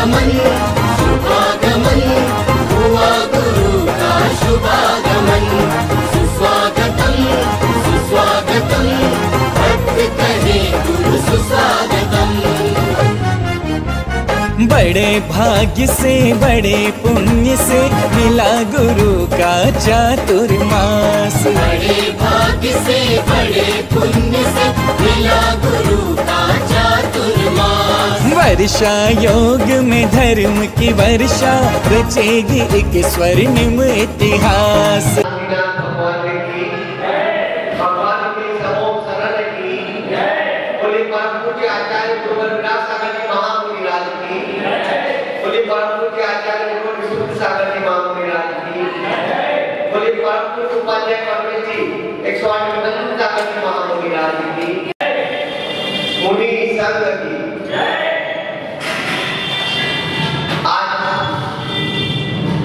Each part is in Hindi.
शुभागमन शुभागमन हुआ गुरु का शुभागमन। सुस्वागतम सुस्वागतम भक्त कहे गुरु सुस्वागतम। बड़े भाग्य से बड़े पुण्य से मिला गुरु का चातुर्मास। बड़े भाग्य से बड़े पुण्य से मिला गुरु का चातुर्मास। वर्षा योग में धर्म की वर्षा रचेगी एक स्वर्णिम इतिहास।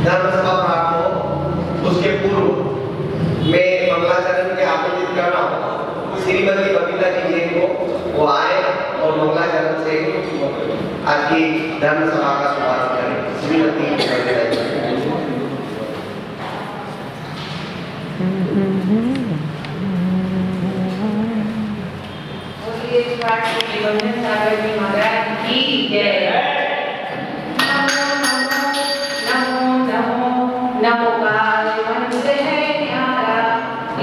धर्मसभा प्राप्त हो उसके पूर्व मैं मंगलाचरण के आमंत्रित कर रहा हूँ श्रीमती बबीता जी को वो आए और मंगलाचरण से आज की धर्मसभा का शुभारंभ करें। श्रीमती बबीता जी। महाराज की जय। नमो काल मंत्र है न्यारा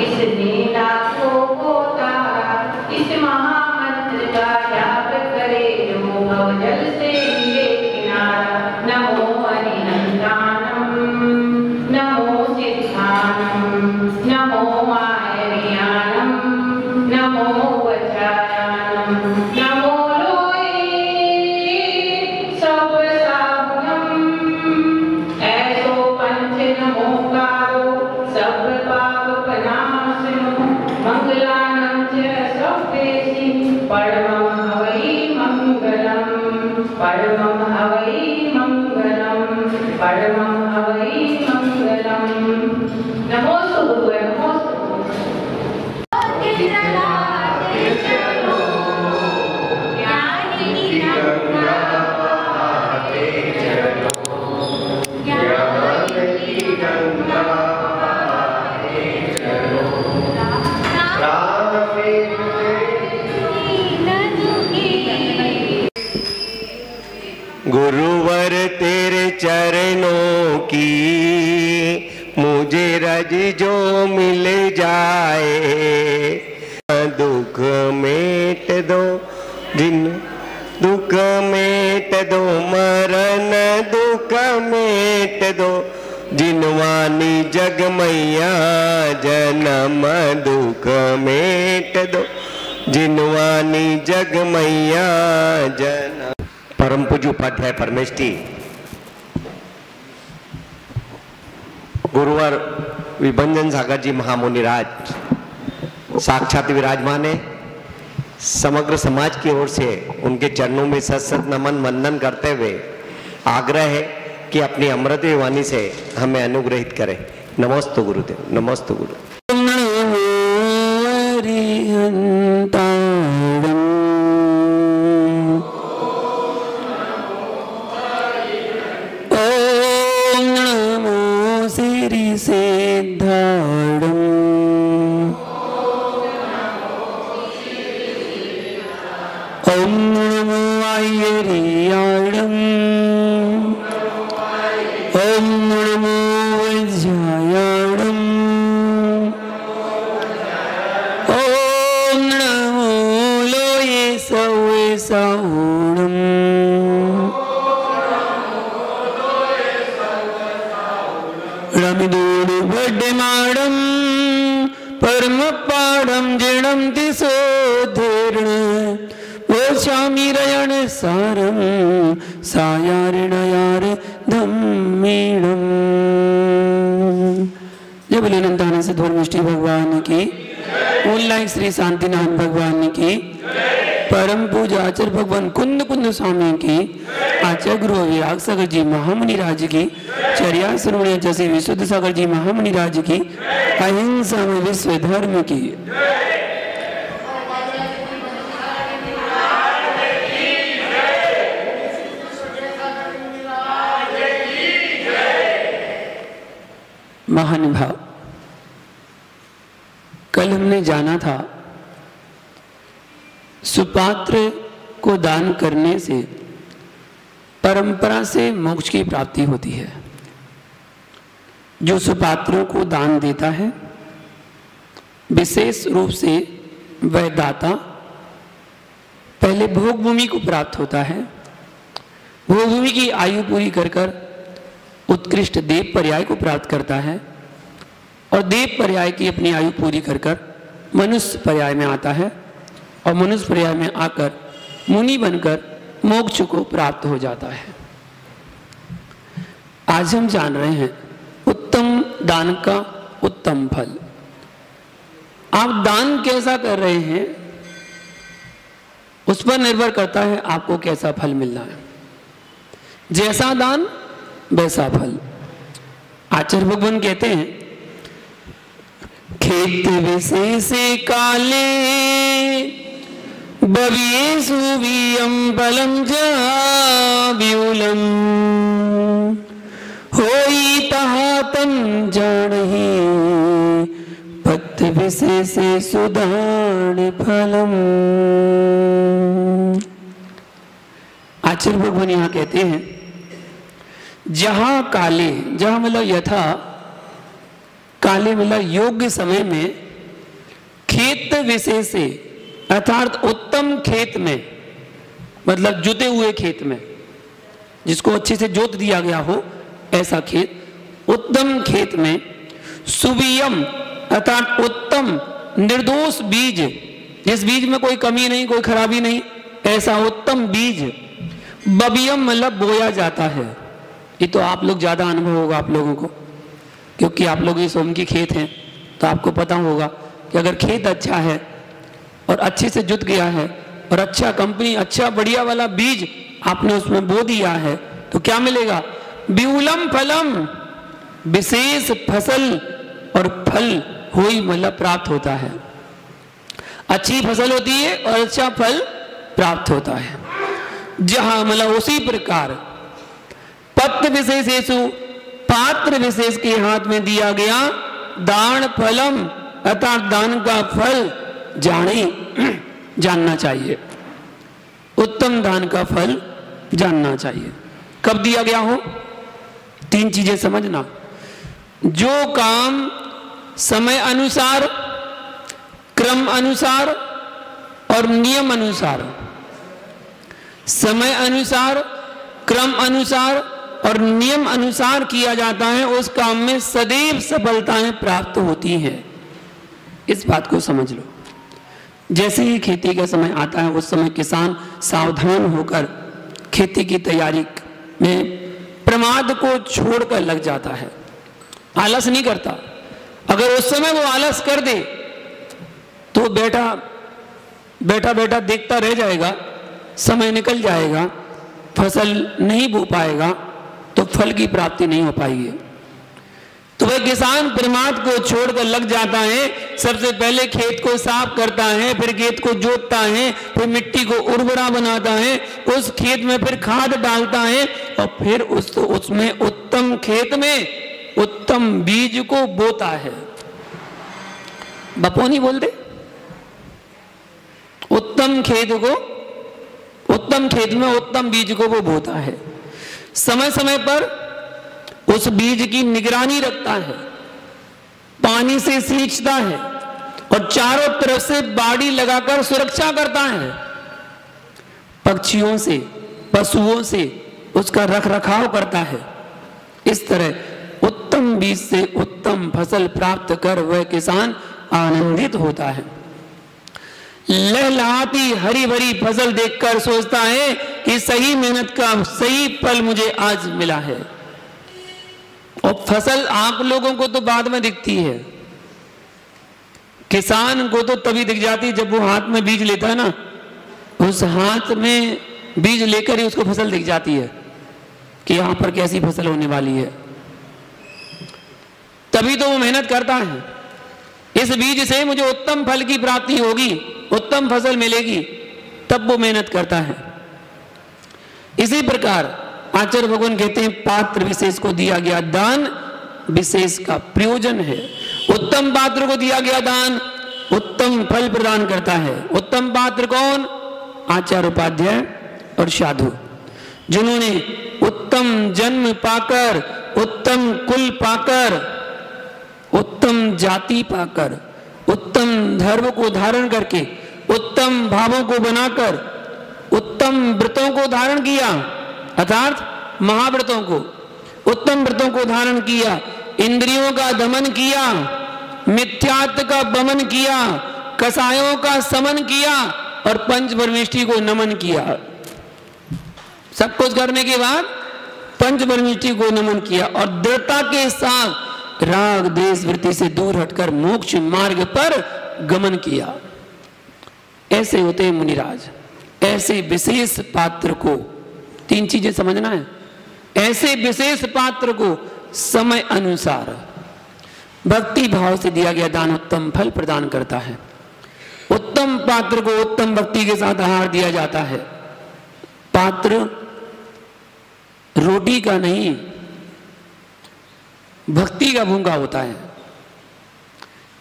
इसने लाखों को तारा। इस महामंत्र का जाप करे जो भवजल से मिले किनारा। नमो अरिहंतानम नमो सिद्धानम नमो मायरियानम नमो वचायानम नमो परमं हवै मंगलम परमं हवै मंगलम। नमोस्तु गुरुवे नमोस्तु। गुरुवर तेरे चरणों की मुझे रज जो मिल जाए। दुख मेट दो जिन दुख मेट दो मरण दुख मेट दो जिनवानी जग मैया जन्म दुख मेट दो जिनवानी जग मैया जन्म। परम पूज्य उपाध्याय परमेष्ठी गुरुवर विभंजन सागर जी महामुनिराज साक्षात विराजमान है। समग्र समाज की ओर से उनके चरणों में सत सत नमन वंदन करते हुए आग्रह है कि अपनी अमृत वाणी से हमें अनुग्रहित करें। नमोस्तु गुरुदेव नमोस्तु गुरु। श्री शांतिनाथ भगवान की परम पूजा आचार्य भगवान कुंद कुंद स्वामी की आचार्य गुरु विराग सागर जी महामुनि राज की चर्या श्रवण जैसे विशुद्ध सागर जी महामुनि राज की अहिंसा में विश्व धर्म की। महानुभाव, कल हमने जाना था सुपात्र को दान करने से परंपरा से मोक्ष की प्राप्ति होती है। जो सुपात्रों को दान देता है विशेष रूप से वह दाता पहले भोग भूमि को प्राप्त होता है। भोग भूमि की आयु पूरी कर कर उत्कृष्ट देव पर्याय को प्राप्त करता है और देव पर्याय की अपनी आयु पूरी कर कर मनुष्य पर्याय में आता है और मनुष्य पर्याय में आकर मुनि बनकर मोक्ष को प्राप्त हो जाता है। आज हम जान रहे हैं उत्तम दान का उत्तम फल। आप दान कैसा कर रहे हैं उस पर निर्भर करता है आपको कैसा फल मिलना है। जैसा दान वैसा फल। आचार्य भगवान कहते हैं खेत विशेष काले बवियेषु वियं फलं व्यूलम होई तहा तम जानहि पथ विशेषेषु दान फलम। आचार्य भगवान यहाँ कहते हैं जहां काले, जहां मतलब यथा काले मतलब योग्य समय में खेत विशेष से अर्थात उत्तम खेत में, मतलब जुते हुए खेत में जिसको अच्छे से जोत दिया गया हो ऐसा खेत, उत्तम खेत में सुवियम अर्थात उत्तम निर्दोष बीज, जिस बीज में कोई कमी नहीं कोई खराबी नहीं, ऐसा उत्तम बीज बबियम मतलब बोया जाता है। ये तो आप लोग ज्यादा अनुभव होगा आप लोगों को, क्योंकि आप लोग ये सोम की खेत हैं तो आपको पता होगा कि अगर खेत अच्छा है और अच्छे से जुत गया है और अच्छा कंपनी अच्छा बढ़िया वाला बीज आपने उसमें बो दिया है तो क्या मिलेगा? विपुलम फलम, विशेष फसल और फल होई मतलब प्राप्त होता है। अच्छी फसल होती है और अच्छा फल प्राप्त होता है। जहां मतलब उसी प्रकार पत्र विशेषेषु पात्र विशेष के हाथ में दिया गया दान फलम अर्थात दान का फल जानना चाहिए। उत्तम दान का फल जानना चाहिए। कब दिया गया हो? तीन चीजें समझना। जो काम समय अनुसार, क्रम अनुसार और नियम अनुसार, समय अनुसार, क्रम अनुसार और नियम अनुसार किया जाता है उस काम में सदैव सफलताएं प्राप्त होती हैं। इस बात को समझ लो। जैसे ही खेती का समय आता है उस समय किसान सावधान होकर खेती की तैयारी में प्रमाद को छोड़कर लग जाता है, आलस नहीं करता। अगर उस समय वो आलस कर दे तो बैठा बैठा देखता रह जाएगा, समय निकल जाएगा, फसल नहीं बो पाएगा तो फल की प्राप्ति नहीं हो पाएगी। तो वह किसान प्रमाद को छोड़कर लग जाता है। सबसे पहले खेत को साफ करता है, फिर खेत को जोतता है, फिर मिट्टी को उर्वरा बनाता है, उस खेत में फिर खाद डालता है और फिर उसमें उत्तम खेत में उत्तम बीज को बोता है। बपोनी बोलते उत्तम खेत को, उत्तम खेत में उत्तम बीज को वो बोता है। समय समय पर उस बीज की निगरानी रखता है, पानी से सींचता है और चारों तरफ से बाड़ी लगाकर सुरक्षा करता है। पक्षियों से, पशुओं से उसका रखरखाव करता है। इस तरह उत्तम बीज से उत्तम फसल प्राप्त कर वह किसान आनंदित होता है। लहलहाती हरी भरी फसल देखकर सोचता है कि सही मेहनत का सही फल मुझे आज मिला है। और फसल आप लोगों को तो बाद में दिखती है, किसान को तो तभी दिख जाती जब वो हाथ में बीज लेता है ना, उस हाथ में बीज लेकर ही उसको फसल दिख जाती है कि यहां पर कैसी फसल होने वाली है। तभी तो वो मेहनत करता है, इस बीज से मुझे उत्तम फल की प्राप्ति होगी, उत्तम फसल मिलेगी, तब वो मेहनत करता है। इसी प्रकार आचार्य भगवान कहते हैं पात्र विशेष को दिया गया दान विशेष का प्रयोजन है। उत्तम पात्र को दिया गया दान उत्तम फल प्रदान करता है। उत्तम पात्र कौन? आचार्य उपाध्याय और साधु, जिन्होंने उत्तम जन्म पाकर, उत्तम कुल पाकर, उत्तम जाति पाकर, उत्तम धर्म को धारण करके, उत्तम भावों को बनाकर, उत्तम व्रतों को धारण किया, अर्थात महाव्रतों को, उत्तम व्रतों को धारण किया, इंद्रियों का दमन किया, मिथ्यात्व का दमन किया, कसायों का समन किया और पंच परमेष्टि को नमन किया। सब कुछ करने के बाद पंच परमेष्टि को नमन किया और दृढ़ता के साथ राग द्वेष वृत्ति से दूर हटकर मोक्ष मार्ग पर गमन किया। ऐसे होते हैं मुनिराज। ऐसे विशेष पात्र को तीन चीजें समझना है। ऐसे विशेष पात्र को समय अनुसार भक्ति भाव से दिया गया दान उत्तम फल प्रदान करता है। उत्तम पात्र को उत्तम भक्ति के साथ आहार दिया जाता है। पात्र रोटी का नहीं, भक्ति का भूखा होता है।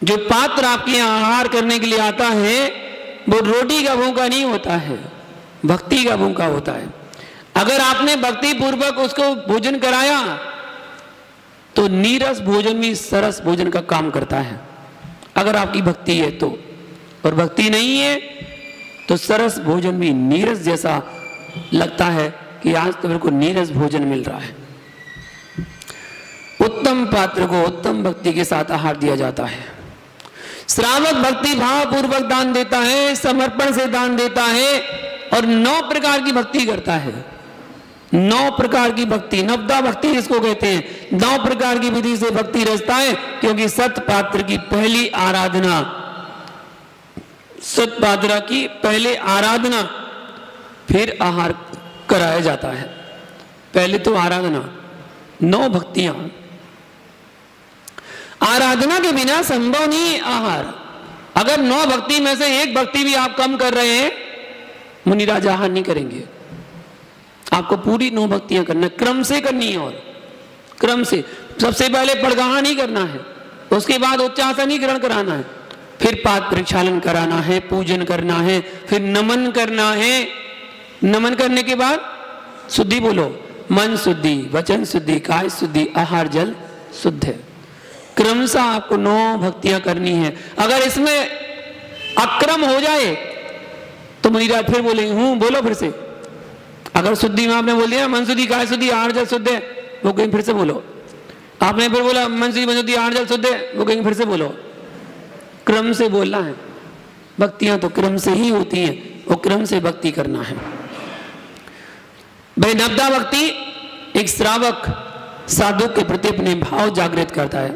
जो पात्र आपके यहाँ आहार करने के लिए आता है वो रोटी का भूखा नहीं होता है, भक्ति का भूखा होता है। अगर आपने भक्ति पूर्वक उसको भोजन कराया तो नीरस भोजन भी सरस भोजन का काम करता है, अगर आपकी भक्ति है तो। और भक्ति नहीं है तो सरस भोजन भी नीरस जैसा लगता है कि आज तो मेरे को नीरस भोजन मिल रहा है। उत्तम पात्र को उत्तम भक्ति के साथ आहार दिया जाता है। श्रावक भक्ति भाव पूर्वक दान देता है, समर्पण से दान देता है और 9 प्रकार की भक्ति करता है। 9 प्रकार की भक्ति, नवदा भक्ति इसको कहते हैं। 9 प्रकार की विधि से भक्ति रचता है, क्योंकि सतपात्र की पहली आराधना, सतपात्रा की पहले आराधना फिर आहार कराया जाता है। पहले तो आराधना, 9 भक्तियां। आराधना के बिना संभव नहीं आहार। अगर 9 भक्ति में से एक भक्ति भी आप कम कर रहे हैं, मुनिराज आहार नहीं करेंगे। आपको पूरी 9 भक्तियां करना, क्रम से करनी है। और क्रम से सबसे पहले पड़गाहा नहीं करना है, उसके बाद उच्चासन ही ग्रहण कराना है, फिर पाद प्रक्षालन कराना है, पूजन करना है, फिर नमन करना है। नमन करने के बाद शुद्धि बोलो, मन शुद्धि, वचन शुद्धि, काय शुद्धि, आहार जल शुद्ध है। क्रमशः आपको 9 भक्तियां करनी है। अगर इसमें अक्रम हो जाए तो मुनिराज फिर बोलेंगे हूं, बोलो फिर से। अगर शुद्धि में आपने बोल दिया मन शुद्धि, काय शुद्धि, आहार जल शुद्ध है, वो कहीं फिर से बोलो। आपने फिर बोला मन शुद्धि, मन शुद्धि, आहार जल शुद्ध है, वो कहीं फिर से बोलो। क्रम से बोलना है। भक्तियां तो क्रम से ही होती हैं, वो क्रम से भक्ति करना है। भाई नवदा भक्ति एक श्रावक साधु के प्रति अपने भाव जागृत करता है।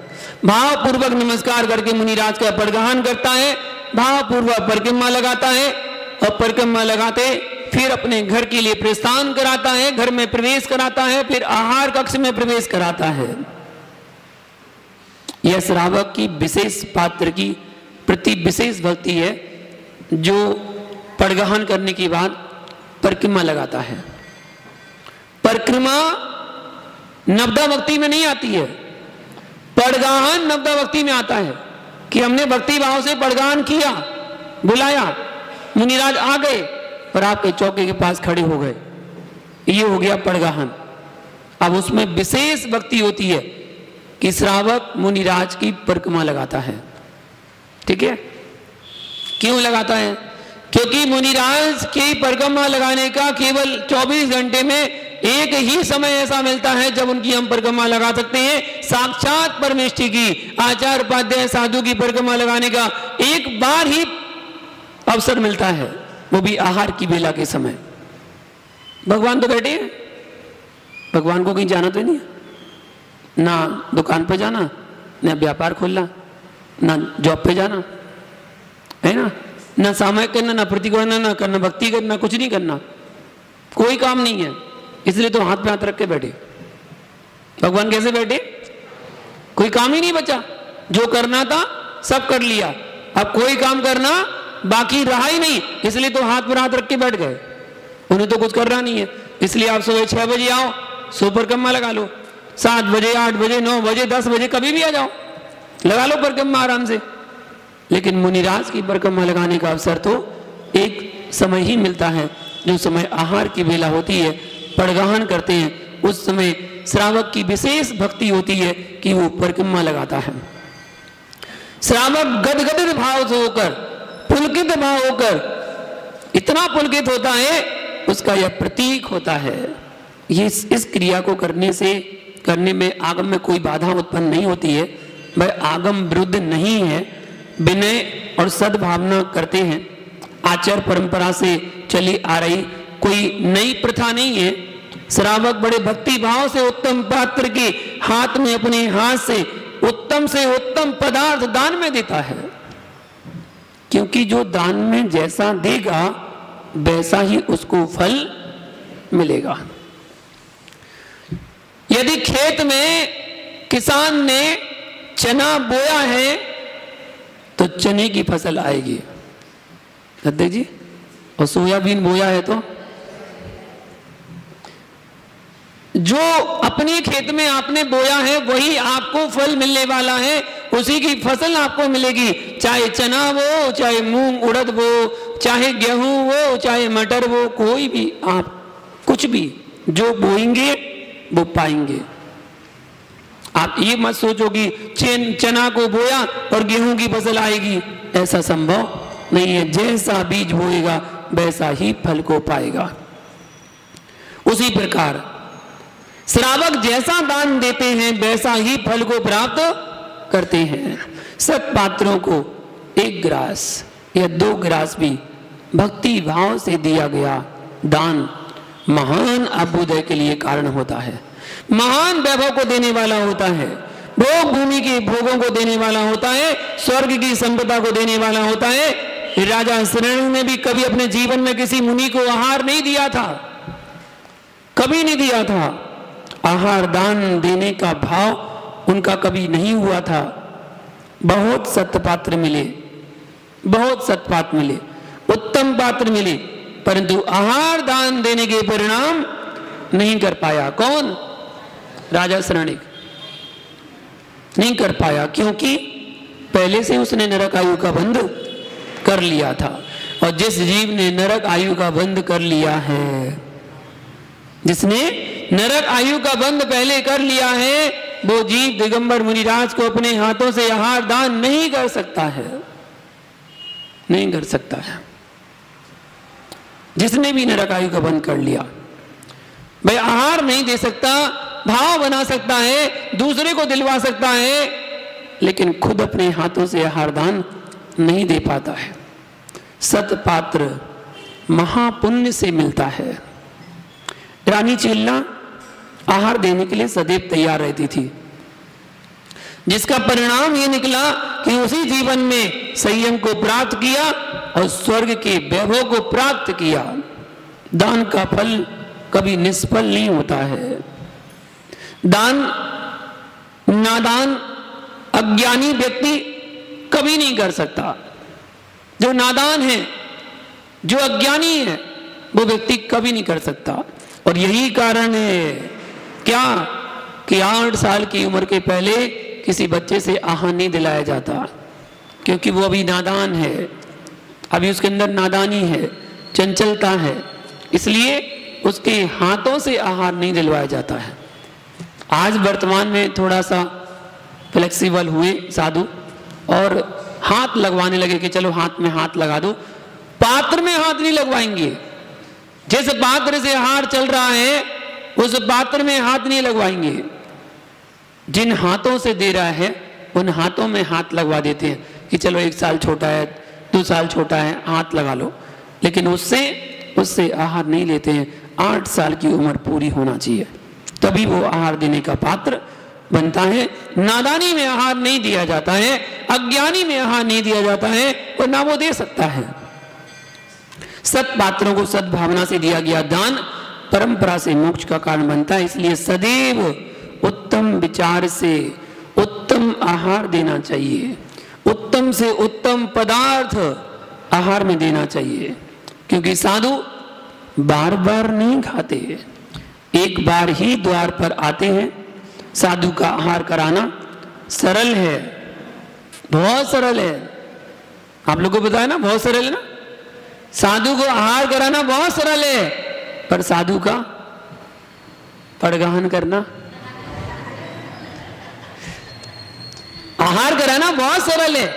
भाव पूर्वक नमस्कार करके मुनिराज का पड़गाहन करता है, भाव पूर्वक परिक्रमा लगाता है और परिक्रमा लगाते फिर अपने घर के लिए प्रस्थान कराता है, घर में प्रवेश कराता है, फिर आहार कक्ष में प्रवेश कराता है। यह श्रावक की विशेष पात्र की प्रति विशेष भक्ति है, जो पड़गाहन करने के बाद परिक्रमा लगाता है। परिक्रमा नवदा भक्ति में नहीं आती है, पड़गाहन नवदा भक्ति में आता है कि हमने भक्ति भाव से पड़गाहन किया, बुलाया, मुनिराज आ गए और आपके चौके के पास खड़े हो गए, ये हो गया पड़गाहन। अब उसमें विशेष भक्ति होती है कि श्रावक मुनिराज की परिक्रमा लगाता है। ठीक है, क्यों लगाता है? क्योंकि मुनिराज की परिक्रमा लगाने का केवल 24 घंटे में एक ही समय ऐसा मिलता है जब उनकी हम परिक्रमा लगा सकते हैं। साक्षात परमेष्टि की, आचार्य उपाध्याय साधु की परिक्रमा लगाने का एक बार ही अवसर मिलता है, वो भी आहार की बेला के समय। भगवान तो बैठे हैं, भगवान को कहीं जाना तो नहीं है, ना दुकान पे जाना, ना व्यापार खोलना, ना जॉब पे जाना है ना सामयिक करना, ना प्रतिगणना, ना करना भक्ति करना, कुछ नहीं करना, कोई काम नहीं है। इसलिए तो हाथ पे हाथ रख के बैठे। भगवान कैसे बैठे? कोई काम ही नहीं बचा, जो करना था सब कर लिया, अब कोई काम करना बाकी रहा ही नहीं, इसलिए तो हाथ पर हाथ रख के बैठ गए। उन्हें तो कुछ करना नहीं है, इसलिए आप सुबह 6 बजे आओ, सो परिक्रमा लगा लो, 7 बजे, 8 बजे, 9 बजे, 10 बजे, कभी भी आ जाओ, लगा लो परिक्रमा आराम से। लेकिन मुनिराज की परिक्रमा लगाने का अवसर तो एक समय ही मिलता है, जो समय आहार की बेला होती है, पड़गाहन करते हैं, उस समय श्रावक की विशेष भक्ति होती है कि वो परिक्रमा लगाता है। श्रावक गदगदित भाव से होकर, पुलकित भाव होकर, इतना पुलकित होता है, उसका यह प्रतीक होता है। ये इस क्रिया को करने में आगम में कोई बाधा उत्पन्न नहीं होती है, वह आगम विरुद्ध नहीं है, विनय और सद्भावना करते हैं, आचार परंपरा से चली आ रही कोई नई प्रथा नहीं है। श्रावक बड़े भक्ति भाव से उत्तम पात्र के हाथ में अपने हाथ से उत्तम पदार्थ दान में देता है, क्योंकि जो दान में जैसा देगा वैसा ही उसको फल मिलेगा। यदि खेत में किसान ने चना बोया है तो चने की फसल आएगी, गद्दे जी, और सोयाबीन बोया है तो जो अपने खेत में आपने बोया है वही आपको फल मिलने वाला है, उसी की फसल आपको मिलेगी। चाहे चना वो, चाहे मूंग उड़द वो, चाहे गेहूं वो, चाहे मटर वो, कोई भी आप कुछ भी जो बोएंगे वो पाएंगे। आप ये मत सोचो कि चना को बोया और गेहूं की फसल आएगी, ऐसा संभव नहीं है। जैसा बीज बोएगा वैसा ही फल को पाएगा। उसी प्रकार श्रावक जैसा दान देते हैं वैसा ही फल को प्राप्त करते हैं। सब पात्रों को 1 गिलास या 2 गिलास भी भक्ति भाव से दिया गया दान महान अभ्युदय के लिए कारण होता है, महान वैभव को देने वाला होता है, भोग भूमि के भोगों को देने वाला होता है, स्वर्ग की संपदा को देने वाला होता है। राजा श्रेणु ने भी कभी अपने जीवन में किसी मुनि को आहार नहीं दिया था, कभी नहीं दिया था। आहार दान देने का भाव उनका कभी नहीं हुआ था। बहुत सत्पात्र मिले, बहुत सत्पात्र मिले, उत्तम पात्र मिले, परंतु आहार दान देने के परिणाम नहीं कर पाया। कौन? राजा श्रेणिक नहीं कर पाया, क्योंकि पहले से उसने नरक आयु का बंध कर लिया था। और जिस जीव ने नरक आयु का बंध कर लिया है, जिसने नरक आयु का बंध पहले कर लिया है, वो जीव दिगंबर मुनिराज को अपने हाथों से आहार दान नहीं कर सकता है, नहीं कर सकता है। जिसने भी नरक आयु का बंध कर लिया, भाई आहार नहीं दे सकता, भाव बना सकता है, दूसरे को दिलवा सकता है, लेकिन खुद अपने हाथों से आहार दान नहीं दे पाता है। सतपात्र महापुण्य से मिलता है। रानी चेल्ला आहार देने के लिए सदैव तैयार रहती थी, जिसका परिणाम ये निकला कि उसी जीवन में संयम को प्राप्त किया और स्वर्ग के वैभव को प्राप्त किया। दान का फल कभी निष्फल नहीं होता है। दान नादान अज्ञानी व्यक्ति कभी नहीं कर सकता। जो नादान है, जो अज्ञानी है, वो व्यक्ति कभी नहीं कर सकता। और यही कारण है क्या कि 8 साल की उम्र के पहले किसी बच्चे से आहार नहीं दिलाया जाता, क्योंकि वो अभी नादान है, अभी उसके अंदर नादानी है, चंचलता है, इसलिए उसके हाथों से आहार नहीं दिलवाया जाता है। आज वर्तमान में थोड़ा सा फ्लेक्सिबल हुए साधु और हाथ लगवाने लगे कि चलो हाथ में हाथ लगा दो। पात्र में हाथ नहीं लगवाएंगे। जिस पात्र से आहार चल रहा है उस पात्र में हाथ नहीं लगवाएंगे। जिन हाथों से दे रहा है उन हाथों में हाथ लगवा देते हैं कि चलो 1 साल छोटा है, 2 साल छोटा है, हाथ लगा लो, लेकिन उससे आहार नहीं लेते हैं। 8 साल की उम्र पूरी होना चाहिए, तभी वो आहार देने का पात्र बनता है। नादानी में आहार नहीं दिया जाता है, अज्ञानी में आहार नहीं दिया जाता है, और ना वो दे सकता है। सत्पात्रों को सद्भावना से दिया गया दान परंपरा से मोक्ष का कारण बनता है। इसलिए सदैव उत्तम विचार से उत्तम आहार देना चाहिए, उत्तम से उत्तम पदार्थ आहार में देना चाहिए, क्योंकि साधु बार बार नहीं खाते, एक बार ही द्वार पर आते हैं साधु का आहार कराना सरल है, बहुत सरल है। आप लोगों को पता है ना, बहुत सरल है ना। साधु को आहार कराना बहुत सरल है, पर साधु का पड़गाहन करना, आहार कराना बहुत सरल है,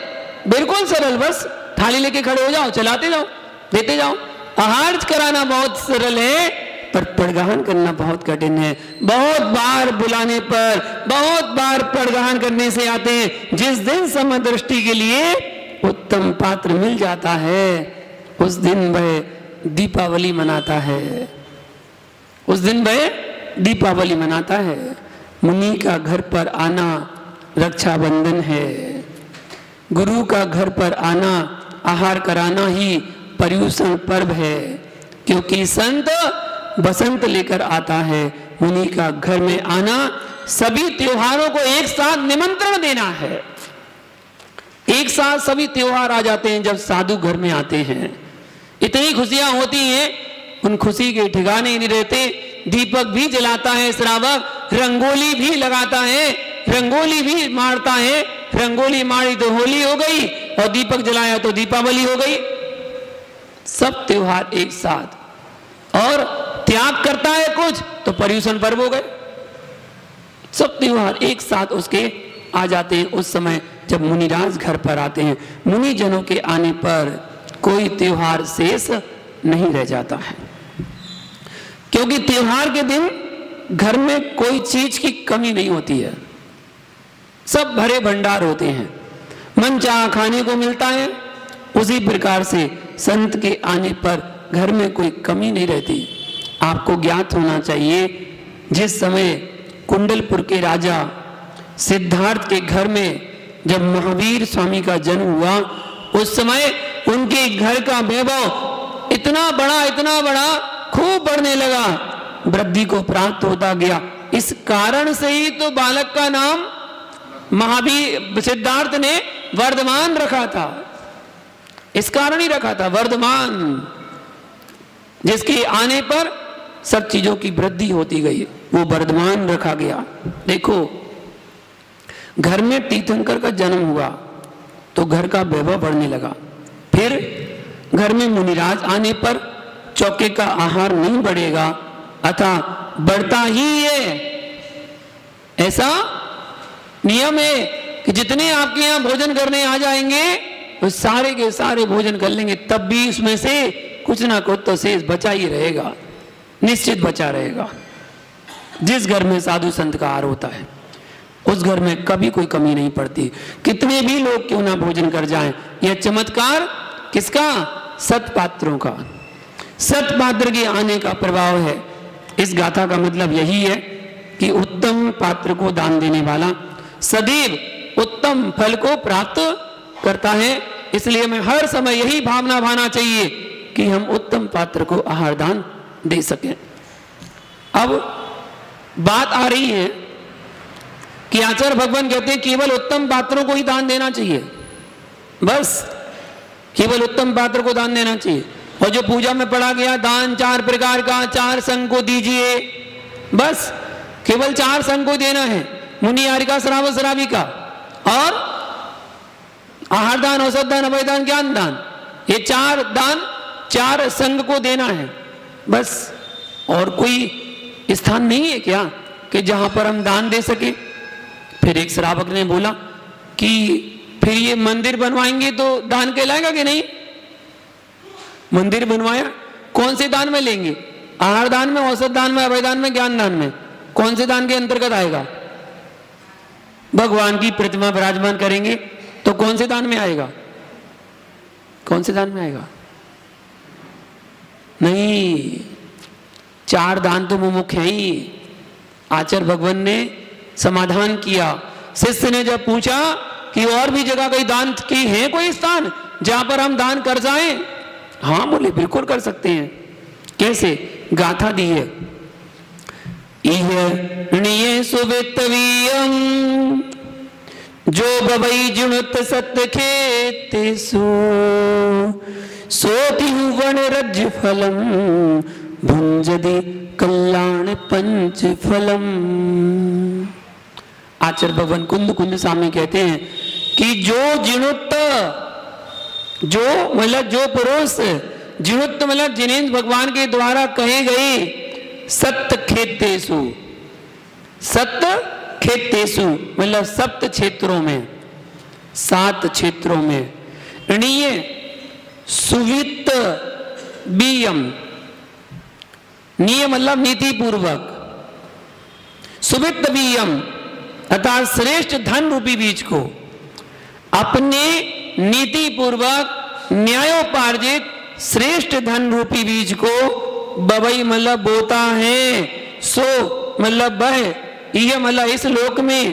बिल्कुल सरल। बस थाली लेके खड़े हो जाओ, चलाते जाओ, देते जाओ। आहार कराना बहुत सरल है, पर पड़गाहन करना बहुत कठिन है। बहुत बार बुलाने पर, बहुत बार पड़गाहन करने से आते हैं। जिस दिन समदृष्टि के लिए उत्तम पात्र मिल जाता है, उस दिन वह दीपावली मनाता है, उस दिन वह दीपावली मनाता है। मुनि का घर पर आना रक्षाबंधन है, गुरु का घर पर आना, आहार कराना ही पर्युषण पर्व है, क्योंकि संत बसंत लेकर आता है। मुनि का घर में आना सभी त्योहारों को एक साथ निमंत्रण देना है। एक साथ सभी त्योहार आ जाते हैं जब साधु घर में आते हैं। इतनी खुशियां होती हैं, उन खुशी के ठिकाने नहीं रहते। दीपक भी जलाता है श्रावक, रंगोली भी लगाता है, रंगोली भी मारता है। रंगोली मारी तो होली हो गई, और दीपक जलाया तो दीपावली हो गई। सब त्योहार एक साथ। और त्याग करता है कुछ तो पर्युषण पर्व हो गए। सब त्योहार एक साथ उसके आ जाते हैं उस समय जब मुनिराज घर पर आते हैं। मुनि जनों के आने पर कोई त्योहार शेष नहीं रह जाता है, क्योंकि त्योहार के दिन घर में कोई चीज की कमी नहीं होती है। सब भरे भंडार होते हैं, मन चाहा खाने को मिलता है। उसी प्रकार से संत के आने पर घर में कोई कमी नहीं रहती। आपको ज्ञात होना चाहिए, जिस समय कुंडलपुर के राजा सिद्धार्थ के घर में जब महावीर स्वामी का जन्म हुआ, उस समय उनके घर का वैभव इतना बड़ा खूब बढ़ने लगा, वृद्धि को प्राप्त होता गया। इस कारण से ही तो बालक का नाम महावीर सिद्धार्थ ने वर्धमान रखा था। इस कारण ही रखा था, वर्धमान, जिसके आने पर सब चीजों की वृद्धि होती गई, वो वर्धमान रखा गया। देखो, घर में तीर्थंकर का जन्म हुआ तो घर का वैभव बढ़ने लगा। फिर घर में मुनिराज आने पर चौके का आहार नहीं बढ़ेगा, अतः बढ़ता ही है। ऐसा नियम है कि जितने आपके यहाँ भोजन करने आ जाएंगे वो सारे के सारे भोजन कर लेंगे, तब भी उसमें से कुछ ना कुछ तो शेष बचा ही रहेगा, निश्चित बचा रहेगा। जिस घर में साधु संत का आहार होता है उस घर में कभी कोई कमी नहीं पड़ती, कितने भी लोग क्यों ना भोजन कर जाएं। यह चमत्कार किसका? सतपात्रों का, सतपात्र के आने का प्रभाव है। इस गाथा का मतलब यही है कि उत्तम पात्र को दान देने वाला सदैव उत्तम फल को प्राप्त करता है। इसलिए हमें हर समय यही भावना भाना चाहिए कि हम उत्तम पात्र को आहार दान दे सकें। अब बात आ रही है कि आचार्य भगवान कहते हैं केवल उत्तम पात्रों को ही दान देना चाहिए, बस केवल उत्तम पात्र को दान देना चाहिए। और जो पूजा में पढ़ा गया दान 4 प्रकार का, 4 संघ को दीजिए, बस केवल 4 संघ को देना है, मुनि आरिका श्रावक श्रावी का, और आहार दान, औषध दान, अभय दान, ज्ञान दान, ये 4 दान 4 संघ को देना है बस। और कोई स्थान नहीं है क्या कि जहां पर हम दान दे सके? फिर एक श्रावक ने बोला कि फिर ये मंदिर बनवाएंगे तो दान कहलाएगा कि नहीं? मंदिर बनवाया, कौन से दान में लेंगे? आहार दान में, औषध दान में, अभय दान में, ज्ञान दान में? कौन से दान के अंतर्गत आएगा? भगवान की प्रतिमा विराजमान करेंगे तो कौन से दान में आएगा? कौन से दान में आएगा? नहीं, 4 दान तो मुख्य है ही। आचार्य भगवान ने समाधान किया। शिष्य ने जब पूछा कि और भी जगह कहीं दान की है कोई स्थान जहां पर हम दान कर जाएं? हाँ बोले, बिल्कुल कर सकते हैं। कैसे? गाथा दी है, सुवित्तवीयम जो बबई जुणत सत्य खेते सोति वन रज फलम भुंजदि कल्याण पंच फलम। आचार्य भगवान कुंद कुंद स्वामी कहते हैं कि जो जिणुत्त, जो मतलब जो पुरुष, जिणुत्त मतलब जिनेन्द्र भगवान के द्वारा कहे गए सत्य खेतेषु, सत्य खेतेषु मतलब सप्त क्षेत्रों में, 7 क्षेत्रों में, ऋणीय सुवित्त बीयम, नियम मतलब नीति पूर्वक, सुवित्त बीयम अर्थात श्रेष्ठ धन रूपी बीज को अपने नीति पूर्वक न्यायोपार्जित श्रेष्ठ धन रूपी बीज को बबई मतलब बोता है, सो मतलब वह, यह मतलब इस लोक में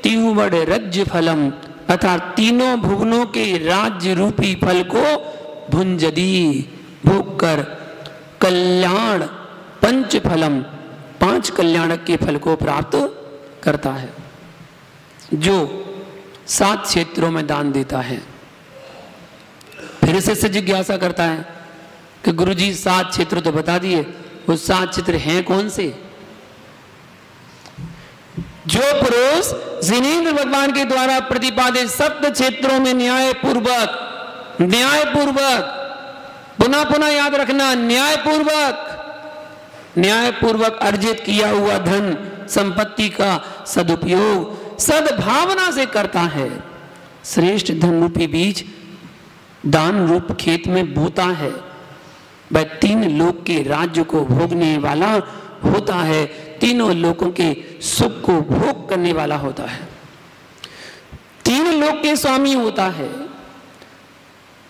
तीव्र रज्य फलम अर्थात तीनों भुवनों के राज्य रूपी फल को भुंजदी भोग कर कल्याण पंच फलम 5 कल्याणक के फल को प्राप्त करता है, जो 7 क्षेत्रों में दान देता है। फिर से जिज्ञासा करता है कि गुरुजी 7 क्षेत्र तो बता दिए, वो 7 क्षेत्र हैं कौन से? जो पुरुष जिनेन्द्र भगवान के द्वारा प्रतिपादित सप्त क्षेत्रों में न्याय पूर्वक पुनः पुनः याद रखना, न्याय पूर्वक अर्जित किया हुआ धन संपत्ति का सदुपयोग सद्भावना से करता है, श्रेष्ठ धन रूपी बीज दान रूप खेत में बोता है, वह 3 लोक के राज्य को भोगने वाला होता है, तीनों लोकों के सुख को भोग करने वाला होता है, 3 लोक के स्वामी होता है,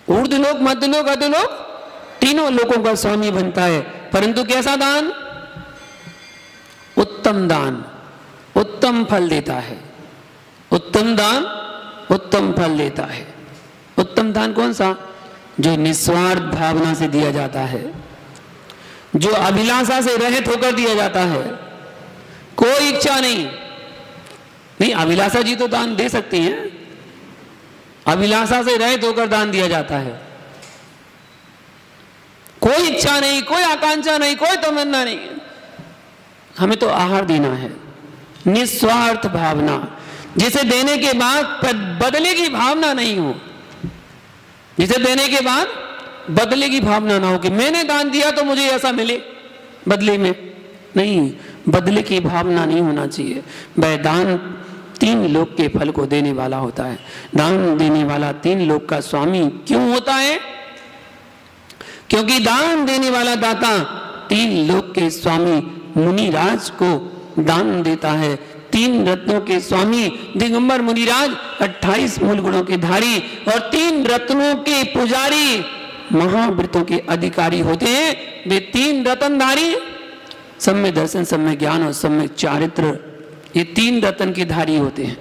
ऊर्ध्वलोक, मध्यलोक, अधोलोक, तीनों लोकों का स्वामी बनता है। परंतु कैसा दान? उत्तम दान, उत्तम फल देता है, उत्तम दान उत्तम फल देता है। उत्तम दान कौन सा? जो निस्वार्थ भावना से दिया जाता है, जो अभिलाषा से रहित होकर दिया जाता है, कोई इच्छा नहीं, अभिलाषा जी तो दान दे सकती हैं, अभिलाषा से रहित होकर दान दिया जाता है, कोई इच्छा नहीं, कोई आकांक्षा नहीं, कोई तमन्ना नहीं, हमें तो आहार देना है, निस्वार्थ भावना, जिसे देने के बाद बदले की भावना नहीं हो, जिसे देने के बाद बदले की भावना ना हो कि मैंने दान दिया तो मुझे ऐसा मिले बदले में, नहीं, बदले की भावना नहीं होना चाहिए। वह दान 3 लोक के फल को देने वाला होता है। दान देने वाला 3 लोक का स्वामी क्यों होता है? क्योंकि दान देने वाला दाता 3 लोक के स्वामी मुनिराज को दान देता है। 3 रत्नों के स्वामी दिगंबर मुनिराज 28 मूल गुणों के धारी और 3 रत्नों के पुजारी महाव्रतों के अधिकारी होते हैं। वे 3 रत्नधारी, सब में दर्शन, सब में ज्ञान और सब में चारित्र, ये 3 रत्न के धारी होते हैं।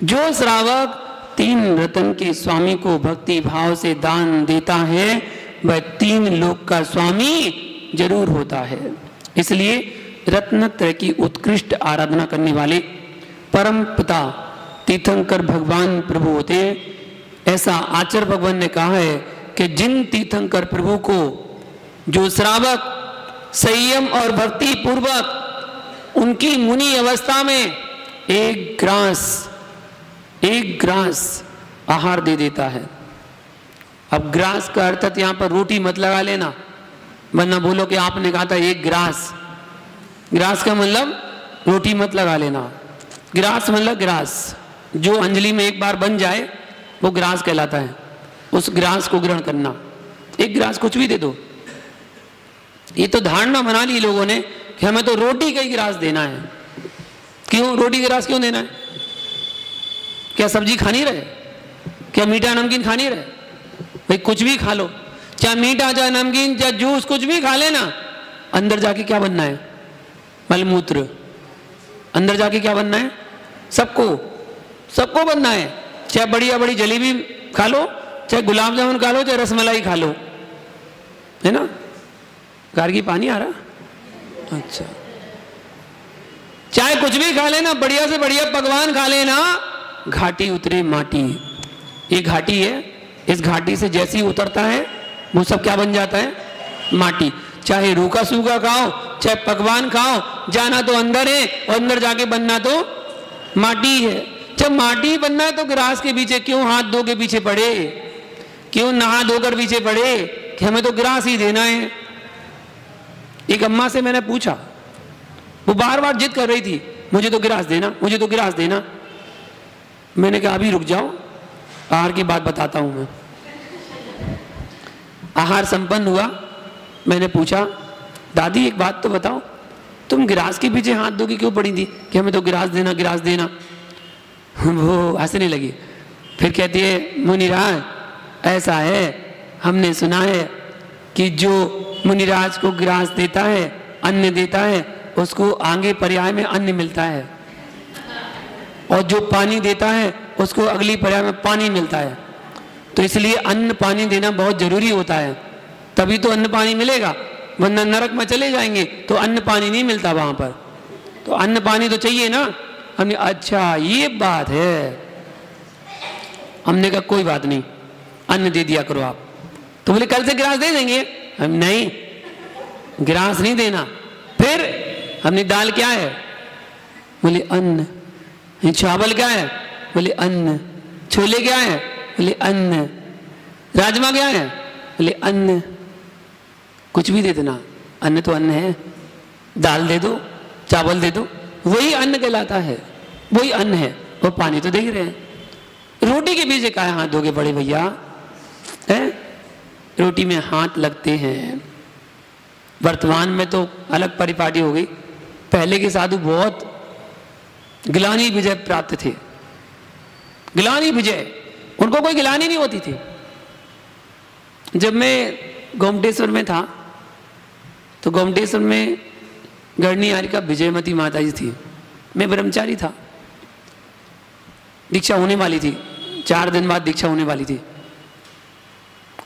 जो श्रावक 3 रत्न के स्वामी को भक्ति भाव से दान देता है वह 3 लोक का स्वामी जरूर होता है। इसलिए रत्नत्रय की उत्कृष्ट आराधना करने वाले परम पिता तीर्थंकर भगवान प्रभु होते हैं। ऐसा आचार्य भगवान ने कहा है कि जिन तीर्थंकर प्रभु को जो श्रावक संयम और भक्ति पूर्वक उनकी मुनि अवस्था में एक ग्रास आहार दे देता है। अब ग्रास का अर्थ यहाँ पर रोटी मत लगा लेना, वरना बोलो कि आपने कहा था एक ग्रास का मतलब रोटी मत लगा लेना। ग्रास मतलब ग्रास, जो अंजलि में एक बार बन जाए वो ग्रास कहलाता है। उस ग्रास को ग्रहण करना, एक ग्रास कुछ भी दे दो। ये तो धारणा बना ली लोगों ने कि हमें तो रोटी का ही ग्रास देना है। क्यों रोटी ग्रास क्यों देना है? क्या सब्जी खानी रहे? क्या मीठा नमकीन खानी रहे? भाई कुछ भी खा लो, चाहे मीठा, चाहे नमकीन, चाहे जूस, कुछ भी खा लेना। अंदर जाके क्या बनना है? मलमूत्र। अंदर जाके क्या बनना है? सबको बनना है। चाहे बढ़िया बड़ी जलेबी खा लो, चाहे गुलाब जामुन खा लो, चाहे रसमलाई खा लो, है ना? गार्गी पानी आ रहा? अच्छा, चाहे कुछ भी खा लेना, बढ़िया से बढ़िया पकवान खा लेना। घाटी उतरे माटी, ये घाटी है, इस घाटी से जैसे ही उतरता है वो सब क्या बन जाता है? माटी। चाहे रूखा सूखा खाओ, चाहे पकवान खाओ, जाना तो अंदर है और अंदर जाके बनना तो माटी है। जब माटी बनना है तो गिलास के पीछे क्यों हाथ धो के पीछे पड़े, क्यों नहा धोकर पीछे पड़े कि हमें तो गिलास ही देना है। एक अम्मा से मैंने पूछा, वो बार बार जिद कर रही थी, मुझे तो गिलास देना, मुझे तो गिलास देना। मैंने कहा अभी रुक जाओ, आहार की बात बताता हूं मैं। आहार संपन्न हुआ। मैंने पूछा, दादी एक बात तो बताओ, तुम गिलास के पीछे हाथ धो के क्यों पड़ी थी कि हमें तो गिलास देना, गिलास देना। वो हंसने लगी। फिर कहती है, मुनिराज ऐसा है, हमने सुना है कि जो मुनिराज को गिलास देता है, अन्न देता है, उसको आगे पर्याय में अन्न मिलता है, और जो पानी देता है उसको अगली पर्याय में पानी मिलता है। तो इसलिए अन्न पानी देना बहुत जरूरी होता है, तभी तो अन्न पानी मिलेगा, वरना नरक में चले जाएंगे तो अन्न पानी नहीं मिलता वहां पर। तो अन्न पानी तो चाहिए ना। हमने अच्छा ये बात है। हमने कहा कोई बात नहीं, अन्न दे दिया करो आप। तो बोले कल से गिलास दे देंगे। हम नहीं, गिलास नहीं देना। फिर हमने दाल क्या है, बोले अन्न। चावल क्या है, बोले अन्न। छोले क्या है, बोले अन्न। राजमा क्या है, बोले अन्न। कुछ भी दे देना, अन्न तो अन्न है। दाल दे दो, चावल दे दो, वही अन्न कहलाता है, वही अन्न है। वो पानी तो दे ही रहे हैं। रोटी के पीछे काहे हाथ धोगे बड़े भैया, है? रोटी में हाथ लगते हैं। वर्तमान में तो अलग परिपाटी हो गई। पहले के साधु बहुत गिलानी विजय प्राप्त थे। गिलानी विजय, उनको कोई गिलानी नहीं होती थी। जब मैं गोमटेश्वर में था तो गोमटेश्वर में गढ़नी आरिका विजयमती माता जी थी। मैं ब्रह्मचारी था, दीक्षा होने वाली थी, 4 दिन बाद दीक्षा होने वाली थी।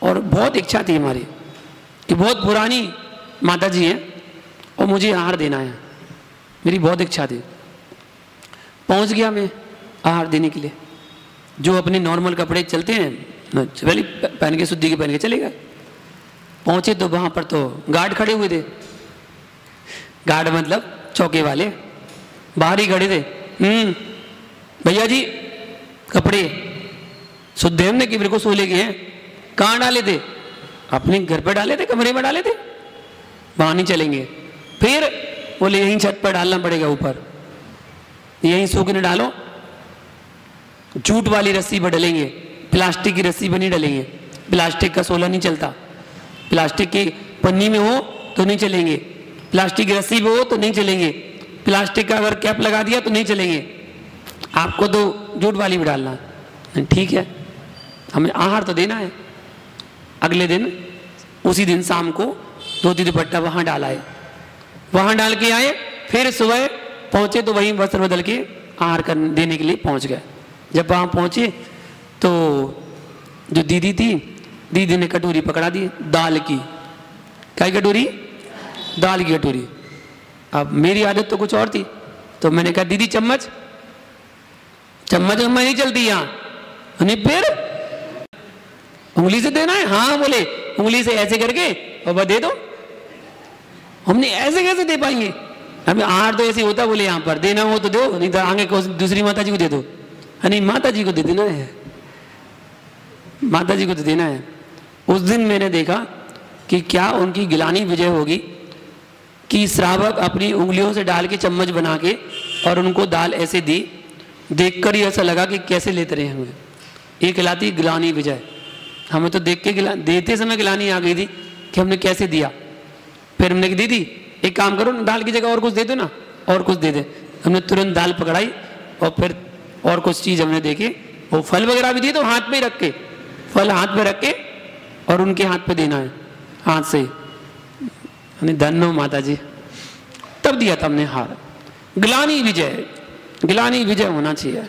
और बहुत इच्छा थी हमारी कि बहुत पुरानी माता जी हैं और मुझे आहार देना है, मेरी बहुत इच्छा थी। पहुंच गया मैं आहार देने के लिए। जो अपने नॉर्मल कपड़े चलते हैं पहले पहन के, शुद्धि के पहन के चले गए। पहुंचे तो वहां पर तो गार्ड खड़े हुए थे। गार्ड मतलब चौके वाले, बाहर ही खड़े थे। भैया जी कपड़े शुद्ध हमने कि मेरे को सोले के हैं। कहाँ डाले थे, अपने घर पर डाले थे, कमरे में डाले थे, वहां नहीं चलेंगे। फिर बोले यहीं छत पर डालना पड़ेगा, ऊपर यहीं सूखने डालो। जूट वाली रस्सी पर डलेंगे, प्लास्टिक की रस्सी पर नहीं डलेंगे। प्लास्टिक का सोला नहीं चलता। प्लास्टिक की पन्नी में हो तो नहीं चलेंगे, प्लास्टिक की रस्सी पे हो तो नहीं चलेंगे, प्लास्टिक का अगर कैप लगा दिया तो नहीं चलेंगे। आपको तो जूट वाली भी डालना। ठीक है, हमें आहार तो देना है। अगले दिन, उसी दिन शाम को धोती दुपट्टा वहां डाला है, वहां डाल के आए। फिर सुबह पहुंचे तो वहीं वस्त्र बदल के आहार देने के लिए पहुंच गए। जब वहां पहुंचे तो जो दीदी थी, दीदी ने कटोरी पकड़ा दी दाल की। क्या कटोरी, दाल की कटोरी। अब मेरी आदत तो कुछ और थी, तो मैंने कहा दीदी चम्मच, चम्मच में नहीं चलती यहाँ। फिर उंगली से देना है। हाँ बोले उंगली से ऐसे करके और बस दे दो। हमने ऐसे कैसे दे पाएंगे, हमें आहार तो ऐसे होता। बोले यहाँ पर देना हो तो दो, नहीं तो आगे को दूसरी माता जी को दे दो। नहीं, माता जी को दे देना है, माता जी को तो देना है। उस दिन मैंने देखा कि क्या उनकी गिलानी विजय होगी कि श्रावक अपनी उंगलियों से डाल के चम्मच बना के और उनको दाल ऐसे दी। देखकर ही ऐसा लगा कि कैसे लेते रहे हमें। ये कहलाती गिलानी विजय। हमें तो देख के देते समय गिलानी आ गई थी कि हमने कैसे दिया। फिर हमने कहा दीदी एक काम करो ना, दाल की जगह और कुछ दे दो ना, और कुछ दे दे। हमने तुरंत दाल पकड़ाई और फिर और कुछ चीज़ हमने देखी। वो फल वगैरह भी दिए तो हाथ में रख के, फल हाथ में रख के और उनके हाथ पे देना है, हाथ से। धन्य माता जी। तब दिया था हमने हार। गिलानी विजय, गिलानी विजय होना चाहिए।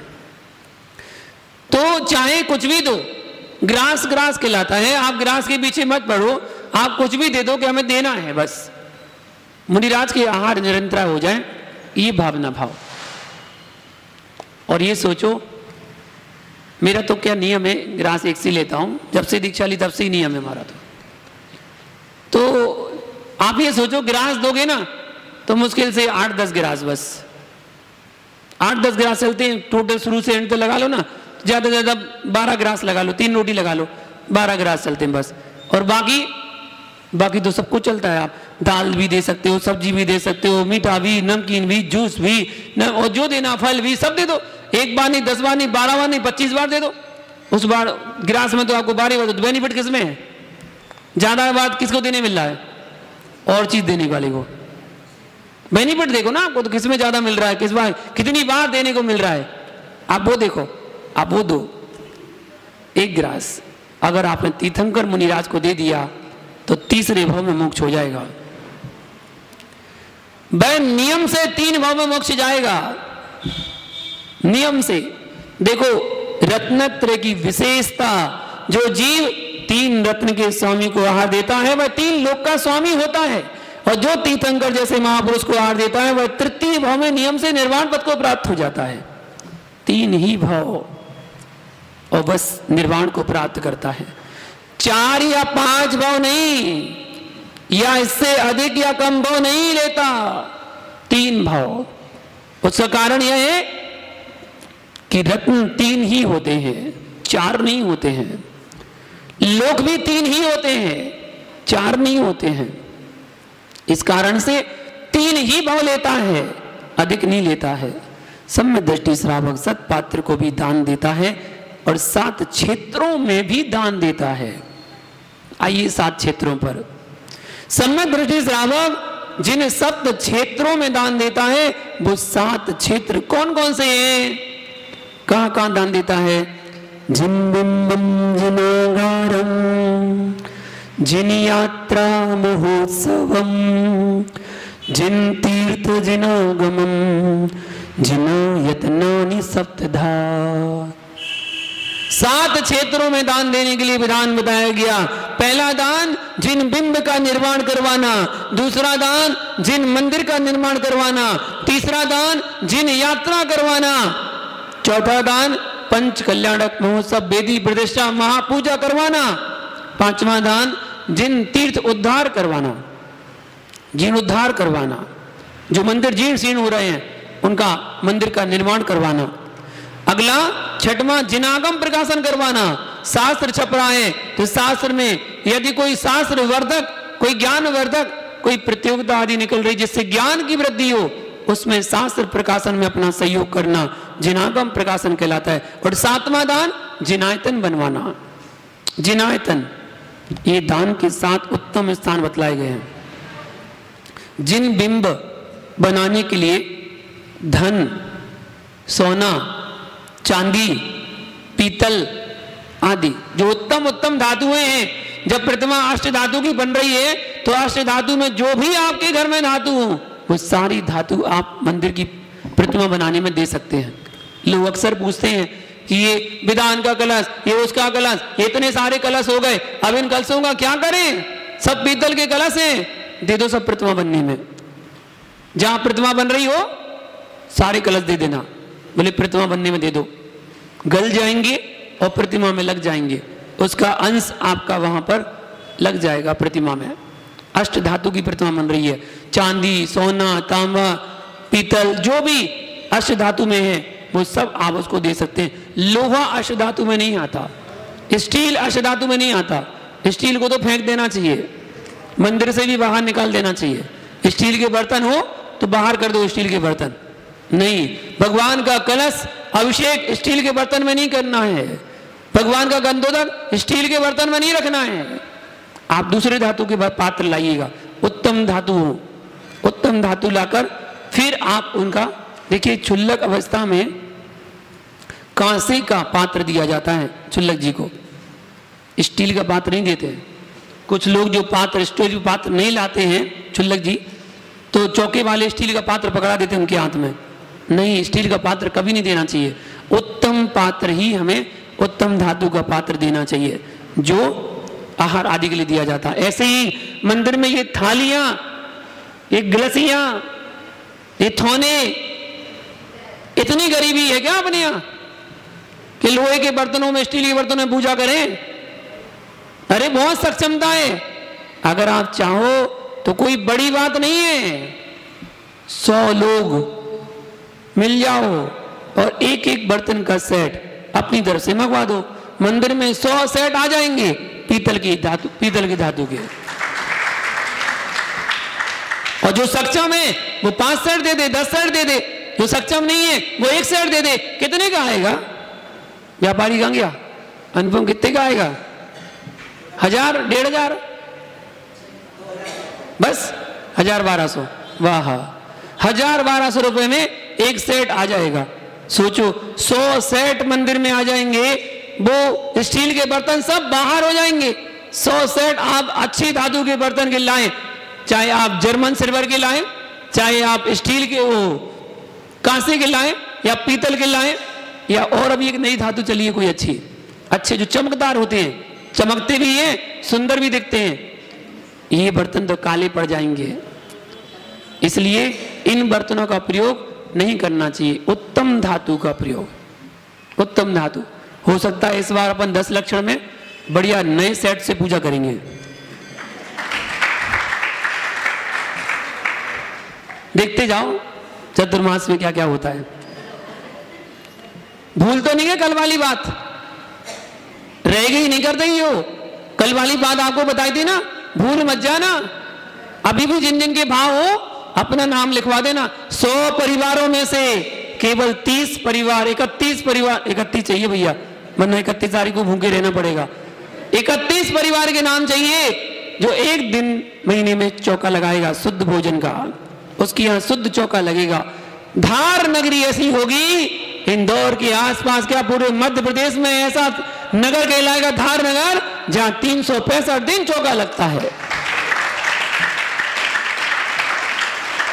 तो चाहे कुछ भी दो, ग्रास ग्रास कहलाता है। आप ग्रास के पीछे मत पड़ो, आप कुछ भी दे दो कि हमें देना है बस। मुनिराज के आहार निरंतर हो जाए, ये भावना भाव। और ये सोचो, मेरा तो क्या नियम है, ग्रास एक से लेता हूं, जब से दीक्षा ली तब से ही नियम है हमारा। तो आप ये सोचो ग्रास दोगे ना तो मुश्किल से 8-10 गिलास बस, 8-10 गिलास चलते हैं टोटल, शुरू से एंड तक लगा लो ना, ज़्यादा से ज़्यादा 12 गिलास लगा लो, 3 रोटी लगा लो, 12 गिलास चलते हैं बस। और बाकी तो सब कुछ चलता है। आप दाल भी दे सकते हो, सब्जी भी दे सकते हो, मीठा भी, नमकीन भी, जूस भी, और जो देना फल भी सब दे दो। 1 बार नहीं, 10 बार नहीं, 12 बार नहीं, 25 बार दे दो। उस बार गिलास में तो आपको 12 बार, तो बेनिफिट किसमें है? ज़्यादा बात किसको देने मिल रहा है? और चीज़ देने वाले को। बेनिफिट देखो ना आपको, तो किसमें ज़्यादा मिल रहा है, किस बार कितनी बार देने को मिल रहा है, आप वो देखो, आप वो दो। 1 गिलास अगर आपने तीर्थंकर मुनिराज को दे दिया तो तीसरे भाव में मोक्ष हो जाएगा। वह नियम से 3 भाव में मोक्ष जाएगा, नियम से। देखो रत्नत्रय की विशेषता, जो जीव 3 रत्न के स्वामी को आहार देता है वह 3 लोक का स्वामी होता है, और जो तीर्थंकर जैसे महापुरुष को आहार देता है वह तृतीय भाव में नियम से निर्वाण पद को प्राप्त हो जाता है। 3 ही भाव और बस निर्वाण को प्राप्त करता है। 4 या 5 भाव नहीं, या इससे अधिक या कम भाव नहीं लेता, 3 भाव। उसका कारण यह है कि रत्न 3 ही होते हैं, 4 नहीं होते हैं। लोक भी 3 ही होते हैं, 4 नहीं होते हैं। इस कारण से 3 ही भाव लेता है, अधिक नहीं लेता है। सम्यक दृष्टि श्रावक सत्पात्र को भी दान देता है और 7 क्षेत्रों में भी दान देता है। आइए 7 क्षेत्रों पर। सम्यक दृष्टि श्रावक जिन 7 क्षेत्रों में दान देता है वो 7 क्षेत्र कौन कौन से हैं? कहां कहां दान देता है? जिन बिंबम जिनागारम, जिन यात्रा महोत्सवम, जिन तीर्थ जिनागमम, जिना यत्नानि सप्तधा। 7 क्षेत्रों में दान देने के लिए विधान बताया गया। पहला दान जिन बिंब का निर्माण करवाना, दूसरा दान जिन मंदिर का निर्माण करवाना, तीसरा दान जिन यात्रा करवाना, चौथा दान पंच कल्याणक महोत्सव वेदी प्रतिष्ठा महापूजा करवाना, 5वां दान जिन तीर्थ उद्धार करवाना, जीर्णोद्धार करवाना, जो मंदिर जीर्ण शीर्ण हो रहे हैं उनका मंदिर का निर्माण करवाना। अगला 6वां जिनागम प्रकाशन करवाना। शास्त्र छप रहा है तो शास्त्र में यदि कोई शास्त्र वर्धक, कोई ज्ञान वर्धक, कोई प्रतियोगिता आदि निकल रही जिससे ज्ञान की वृद्धि हो, उसमें शास्त्र प्रकाशन में अपना सहयोग करना जिनागम प्रकाशन कहलाता है। और 7वां दान जिनायतन बनवाना। जिनायतन, ये दान के 7 उत्तम स्थान बतलाए गए हैं। जिन बिंब बनाने के लिए धन, सोना, चांदी, पीतल आदि जो उत्तम उत्तम धातुएं हैं, जब प्रतिमा अष्ट धातु की बन रही है तो अष्ट धातु में जो भी आपके घर में धातु हो वो सारी धातु आप मंदिर की प्रतिमा बनाने में दे सकते हैं। लोग अक्सर पूछते हैं कि ये विधान का कलश, ये उसका कलश, ये इतने सारे कलश हो गए, अब इन कलशों का क्या करें? सब पीतल के कलश हैं, दे दो सब प्रतिमा बनने में। जहां प्रतिमा बन रही हो सारे कलश दे देना, बोले प्रतिमा बनने में दे दो, गल जाएंगे और प्रतिमा में लग जाएंगे, उसका अंश आपका वहां पर लग जाएगा प्रतिमा में। अष्ट धातु की प्रतिमा बन रही है, चांदी, सोना, तांबा, पीतल, जो भी अष्ट धातु में है वो सब आप उसको दे सकते हैं। लोहा अष्ट धातु में नहीं आता, स्टील अष्ट धातु में नहीं आता। स्टील को तो फेंक देना चाहिए, मंदिर से भी बाहर निकाल देना चाहिए। स्टील के बर्तन हो तो बाहर कर दो स्टील के बर्तन, नहीं। भगवान का कलश अभिषेक स्टील के बर्तन में नहीं करना है, भगवान का गंधोदक स्टील के बर्तन में नहीं रखना है। आप दूसरे धातु के पात्र लाइएगा, उत्तम धातु हो, उत्तम धातु लाकर फिर आप उनका, देखिए क्षुल्लक अवस्था में कांसे का पात्र दिया जाता है क्षुल्लक जी को, स्टील का पात्र नहीं देते हैं। कुछ लोग जो पात्र स्टील पात्र नहीं लाते हैं क्षुल्लक जी, तो चौके वाले स्टील का पात्र पकड़ा देते हैं उनके हाथ में। नहीं, स्टील का पात्र कभी नहीं देना चाहिए, उत्तम पात्र ही हमें, उत्तम धातु का पात्र देना चाहिए जो आहार आदि के लिए दिया जाता है। ऐसे ही मंदिर में ये थालियां, ये गिलसियां, ये थौने, इतनी गरीबी है क्या अपने यहां कि लोहे के बर्तनों में, स्टील के बर्तनों में पूजा करें? अरे बहुत सक्षमता है, अगर आप चाहो तो कोई बड़ी बात नहीं है। 100 लोग मिल जाओ और एक एक बर्तन का सेट अपनी तरफ से मंगवा दो। मंदिर में 100 सेट आ जाएंगे पीतल की धातु के। और जो सक्षम है वो 5 सेट दे दे, 10 सेट दे दे। जो सक्षम नहीं है वो 1 सेट दे दे। कितने का आएगा? व्यापारी कहां गया? अनुपम कितने का आएगा? 1000, 1500, बस 1200। वाह, 1200 रुपए में एक सेट आ जाएगा। सोचो 100 सेट मंदिर में आ जाएंगे, वो स्टील के बर्तन सब बाहर हो जाएंगे। 100 सेट आप अच्छी धातु के बर्तन के लाएं, चाहे आप जर्मन सिल्वर के लाएं, चाहे आप स्टील के वो कांसे के लाएं या पीतल के लाएं, या और अभी एक नई धातु चली है कोई अच्छे जो चमकदार होते हैं, चमकते भी हैं, सुंदर भी दिखते हैं। ये बर्तन तो काले पड़ जाएंगे, इसलिए इन बर्तनों का प्रयोग नहीं करना चाहिए। उत्तम धातु का प्रयोग, उत्तम धातु। हो सकता है इस बार अपन 10 लक्षण में बढ़िया नए सेट से पूजा करेंगे। देखते जाओ चतुर्मास में क्या क्या होता है। भूल तो नहीं है कल वाली बात, रह गई नहीं कर देंगे हो। कल वाली बात आपको बताई थी ना, भूल मत जाना। अभी भी जिन जिन के भाव हो अपना नाम लिखवा देना। 100 परिवारों में से केवल 30 परिवार, 31 चाहिए भैया, वरना 31 तारीख को भूखे रहना पड़ेगा। 31 परिवार के नाम चाहिए जो एक दिन महीने में चौका लगाएगा शुद्ध भोजन का, उसके यहाँ शुद्ध चौका लगेगा। धार नगरी ऐसी होगी, इंदौर के आसपास क्या पूरे मध्य प्रदेश में ऐसा नगर कहलाएगा धार नगर, जहां 365 दिन चौका लगता है।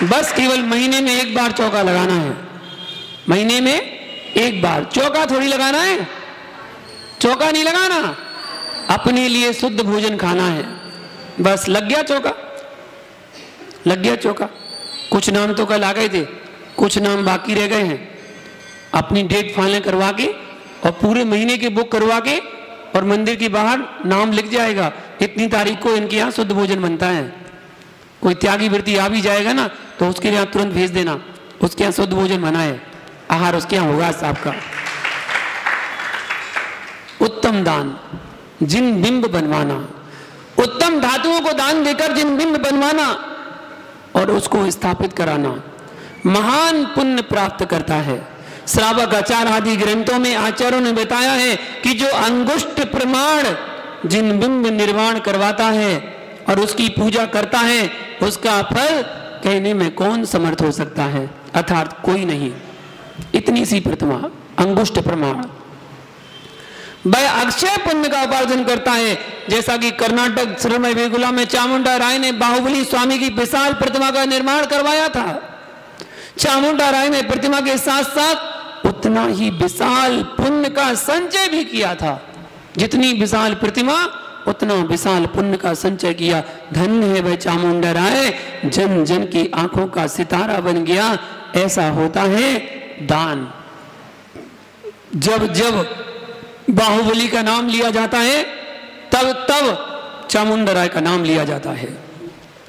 बस केवल महीने में एक बार चौका लगाना है, महीने में एक बार। चौका थोड़ी लगाना है, चौका नहीं लगाना, अपने लिए शुद्ध भोजन खाना है। बस लग गया चौका, लग गया चौका। कुछ नाम तो कल आ गए थे, कुछ नाम बाकी रह गए हैं। अपनी डेट फाइनल करवा के और पूरे महीने की बुक करवा के और मंदिर के बाहर नाम लिख जाएगा, इतनी तारीख को इनके यहाँ शुद्ध भोजन बनता है। कोई त्यागी वृत्ति आ भी जाएगा ना तो उसके यहाँ तुरंत भेज देना, उसके यहाँ शुद्ध भोजन बना है, आहार उसके यहाँ होगा साहब का। उत्तम दान, जिन बिंब बनवाना, उत्तम धातुओं को दान देकर जिन बिंब बनवाना और उसको स्थापित कराना महान पुण्य प्राप्त करता है। श्रावक आचार आदि ग्रंथों में आचार्यों ने बताया है कि जो अंगुष्ठ प्रमाण जिन बिंब निर्माण करवाता है और उसकी पूजा करता है, उसका फल कहने में कौन समर्थ हो सकता है, अर्थात कोई नहीं। इतनी सी प्रतिमा अंगुष्ठ प्रमाण वह अक्षय पुण्य का उपार्जन करता है। जैसा कि कर्नाटक श्रीमय वेगुला में चामुंडा राय ने बाहुबली स्वामी की विशाल प्रतिमा का निर्माण करवाया था। चामुंडा राय ने प्रतिमा के साथ साथ उतना ही विशाल पुण्य का संचय भी किया था। जितनी विशाल प्रतिमा उतना विशाल पुण्य का संचय किया। धन्य है वह चामुंडा राय, जन जन की आंखों का सितारा बन गया। ऐसा होता है दान। जब जब बाहुबली का नाम लिया जाता है तब तब चामुंडा राय का नाम लिया जाता है।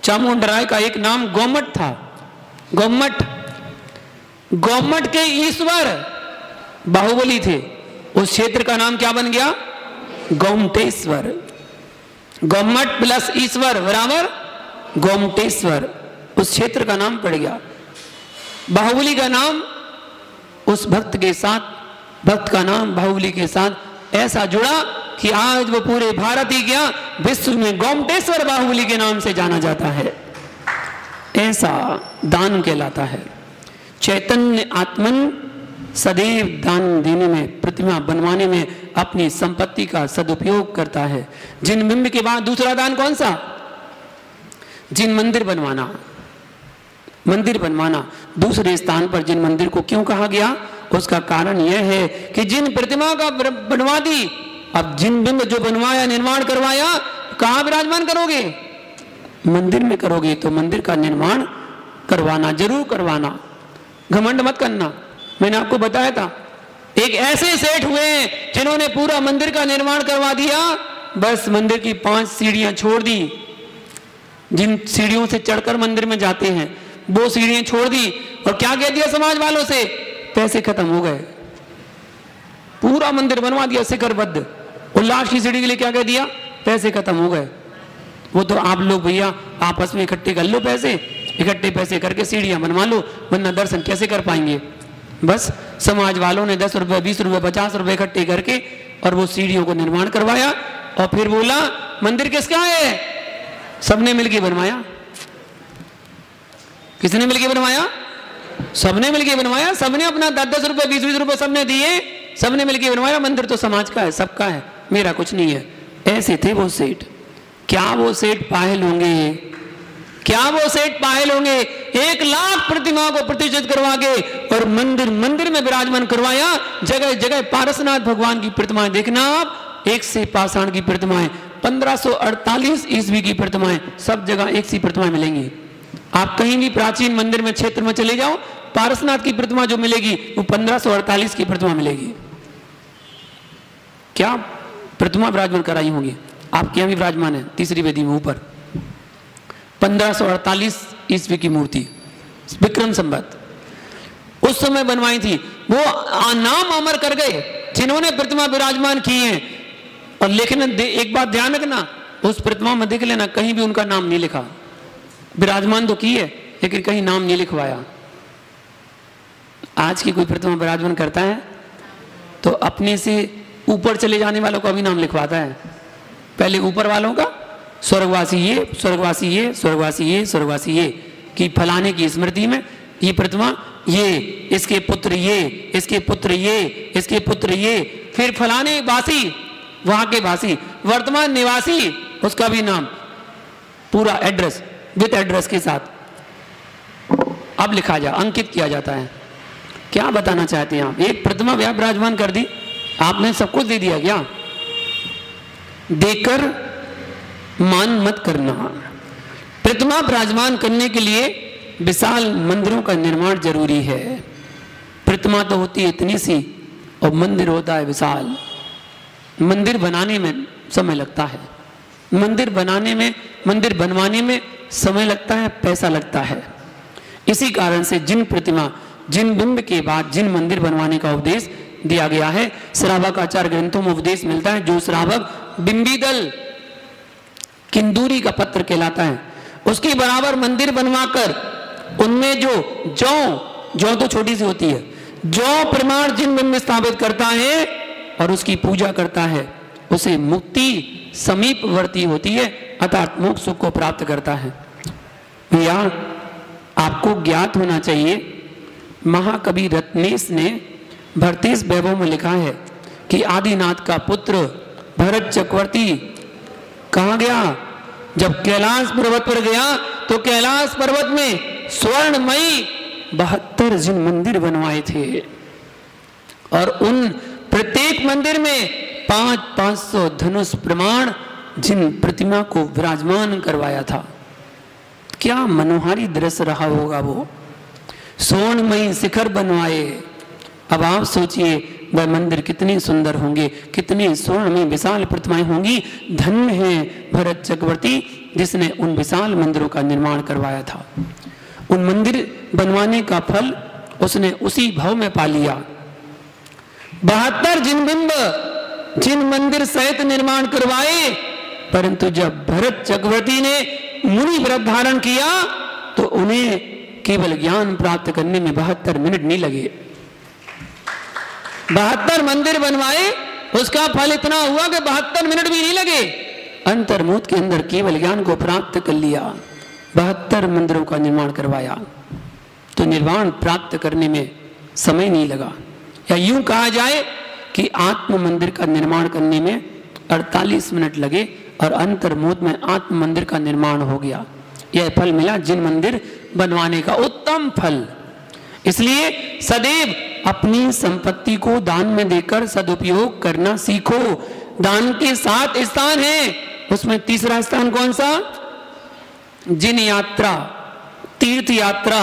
चामुंडा राय का एक नाम गोमट था। गोमट, गोमट के ईश्वर बाहुबली थे। उस क्षेत्र का नाम क्या बन गया? गोमटेश्वर। गोमट प्लस ईश्वर बराबर गोमटेश्वर, उस क्षेत्र का नाम पड़ गया। बाहुबली का नाम उस भक्त के साथ, भक्त का नाम बाहुबली के साथ ऐसा जुड़ा कि आज वो पूरे भारत ही क्या विश्व में गोमटेश्वर बाहुबली के नाम से जाना जाता है। ऐसा दान कहलाता है। चैतन्य आत्मन सदैव दान देने में, प्रतिमा बनवाने में अपनी संपत्ति का सदुपयोग करता है। जिन बिंब के बाद दूसरा दान कौन सा? जिन मंदिर बनवाना। मंदिर बनवाना दूसरे स्थान पर जिन मंदिर को क्यों कहा गया? उसका कारण यह है कि जिन प्रतिमा का बनवा दी, अब जिन बिंब जो बनवाया, निर्माण करवाया, कहां विराजमान करोगे? मंदिर में करोगे। तो मंदिर का निर्माण करवाना, जरूर करवाना, घमंड मत करना। मैंने आपको बताया था एक ऐसे सेठ हुए हैं जिन्होंने पूरा मंदिर का निर्माण करवा दिया, बस मंदिर की 5 सीढ़ियां छोड़ दी। जिन सीढ़ियों से चढ़कर मंदिर में जाते हैं वो सीढ़ियां छोड़ दी और क्या कह दिया समाज वालों से? पैसे खत्म हो गए, पूरा मंदिर बनवा दिया शिखरबद्ध, और लास्ट की सीढ़ी के लिए क्या कह दिया, पैसे खत्म हो गए। वो तो आप लोग भैया आपस में इकट्ठे कर लो पैसे, इकट्ठे पैसे करके सीढ़ियां बनवा लो, वरना दर्शन कैसे कर पाएंगे। बस समाज वालों ने 10 रुपए 20 रुपए 50 रुपए इकट्ठे करके और वो सीढ़ियों को निर्माण करवाया, और फिर बोला मंदिर किसका है, सबने मिलकर बनवाया। किसने मिलकर बनवाया, सबने मिलकर बनवाया, सबने अपना 10-10 रुपए 20-20 रुपए सबने दिए, सबने मिलकर बनवाया। मंदिर तो समाज का है, सबका है, मेरा कुछ नहीं है। ऐसे थे वो सेठ। क्या वो सेठ पाहिल होंगे, क्या वो सेठ पाहिल होंगे। 1 लाख प्रतिमा को प्रतिष्ठित करवा के और मंदिर में विराजमान करवाया। जगह जगह पारसनाथ भगवान की प्रतिमाएं देखना आप, 1 से पाषाण की प्रतिमाएं, 1548 ईस्वी की प्रतिमाएं, सब जगह एक सी प्रतिमाएं मिलेंगी। आप कहीं भी प्राचीन मंदिर में क्षेत्र में चले जाओ, पारसनाथ की प्रतिमा जो मिलेगी वो 1548 की प्रतिमा मिलेगी। क्या प्रतिमा विराजमान कराई होंगी, आपके यहाँ भी विराजमान है तीसरी वेदी में ऊपर, 1548 ईस्वी की मूर्ति, विक्रम संवत उस समय बनवाई थी। वो नाम अमर कर गए जिन्होंने प्रतिमा विराजमान की है। और लेकिन एक बात ध्यान रखना, उस प्रतिमा में देख लेना कहीं भी उनका नाम नहीं लिखा। विराजमान तो की है लेकिन कहीं नाम नहीं लिखवाया। आज की कोई प्रतिमा विराजमान करता है तो अपने से ऊपर चले जाने वालों का भी नाम लिखवाता है। पहले ऊपर वालों का, स्वर्गवासी ये, स्वर्गवासी ये, स्वर्गवासी ये, स्वर्गवासी ये, कि फलाने की स्मृति में ये प्रतिमा, ये इसके पुत्र, ये इसके पुत्र, ये इसके पुत्र, ये फिर फलाने वासी, वहां के वासी, वर्तमान निवासी, उसका भी नाम, पूरा एड्रेस विद एड्रेस के साथ अब लिखा जा, अंकित किया जाता है। क्या बताना चाहते हैं आप, एक प्रतिमा विराजमान कर दी, आपने सब कुछ दे दिया क्या, देकर मान मत करना। प्रतिमा विराजमान करने के लिए विशाल मंदिरों का निर्माण जरूरी है। प्रतिमा तो होती है इतनी सी और मंदिर होता है विशाल। मंदिर बनाने में समय लगता है, मंदिर बनाने में, मंदिर बनवाने में समय लगता है, पैसा लगता है। इसी कारण से जिन प्रतिमा, जिन बिंब के बाद जिन मंदिर बनवाने का उपदेश दिया गया है, श्रावक आचार ग्रंथों में उपदेश मिलता है। जो श्रावक बिंबी दल किंदूरी का पत्र कहलाता है, उसके बराबर मंदिर बनवाकर उनमें जो जौ तो छोटी सी होती है, जौ प्रमाण जिन बिंब स्थापित करता है और उसकी पूजा करता है, उसे मुक्ति समीपवर्ती होती है, अर्थात मोक्ष सुख को प्राप्त करता है। भैया आपको ज्ञात होना चाहिए, महाकवि रत्नेश ने भरतेश वैभव में लिखा है कि आदिनाथ का पुत्र भरत चक्रवर्ती कहाँ गया, जब कैलाश पर्वत पर गया तो कैलाश पर्वत में स्वर्णमयी 72 जिन मंदिर बनवाए थे और उन प्रत्येक मंदिर में 500 धनुष प्रमाण जिन प्रतिमा को विराजमान करवाया था। क्या मनोहारी दृश्य रहा होगा वो, स्वर्णमयी शिखर बनवाए। अब आप सोचिए वह मंदिर कितने सुंदर होंगे, कितने स्वर्णमयी विशाल प्रतिमाएं होंगी। धन्य है भरत चक्रवर्ती जिसने उन विशाल मंदिरों का निर्माण करवाया था। उन मंदिर बनवाने का फल उसने उसी भाव में पा लिया। 72 जिन बिंब जिन मंदिर सहित निर्माण करवाए, परंतु जब भरत चक्रवर्ती ने मुनि व्रत धारण किया तो उन्हें केवल ज्ञान प्राप्त करने में 72 मिनट नहीं लगे। 72 मंदिर बनवाए, उसका फल इतना हुआ कि 72 मिनट भी नहीं लगे। अंतर्मुख के अंदर केवल ज्ञान को प्राप्त कर लिया। 72 मंदिरों का निर्माण करवाया तो निर्माण प्राप्त करने में समय नहीं लगा। या यूं कहा जाए कि आत्म मंदिर का निर्माण करने में 48 मिनट लगे और अंतर्मुख में आत्म मंदिर का निर्माण हो गया। यह फल मिला जिन मंदिर बनवाने का, उत्तम फल। इसलिए सदैव अपनी संपत्ति को दान में देकर सदुपयोग करना सीखो। दान के 7 स्थान हैं, उसमें तीसरा स्थान कौन सा, जिन यात्रा, तीर्थ यात्रा।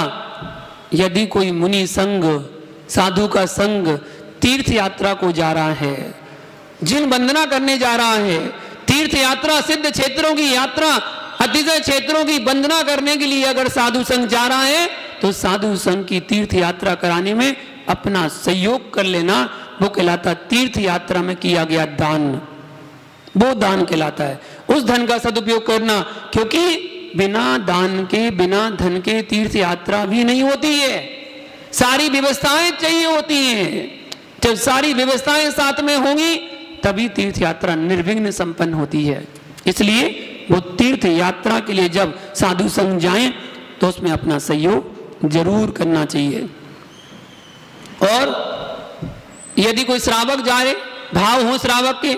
यदि कोई मुनि संग, साधु का संग तीर्थ यात्रा को जा रहा है, जिन वंदना करने जा रहा है, तीर्थ यात्रा, सिद्ध क्षेत्रों की यात्रा, अतिशय क्षेत्रों की वंदना करने के लिए अगर साधु संग जा रहा है तो साधु संघ की तीर्थ यात्रा कराने में अपना सहयोग कर लेना, वो कहलाता तीर्थ यात्रा में किया गया दान। वो दान कहलाता है। उस धन का सदुपयोग करना, क्योंकि बिना दान के, बिना धन के तीर्थ यात्रा भी नहीं होती है। सारी व्यवस्थाएं चाहिए होती हैं। जब सारी व्यवस्थाएं साथ में होंगी तभी तीर्थ यात्रा निर्विघ्न संपन्न होती है। इसलिए वो तीर्थ यात्रा के लिए जब साधु संग जाएं तो उसमें अपना सहयोग जरूर करना चाहिए। और यदि कोई श्रावक जा रहे, भाव हो श्रावक के,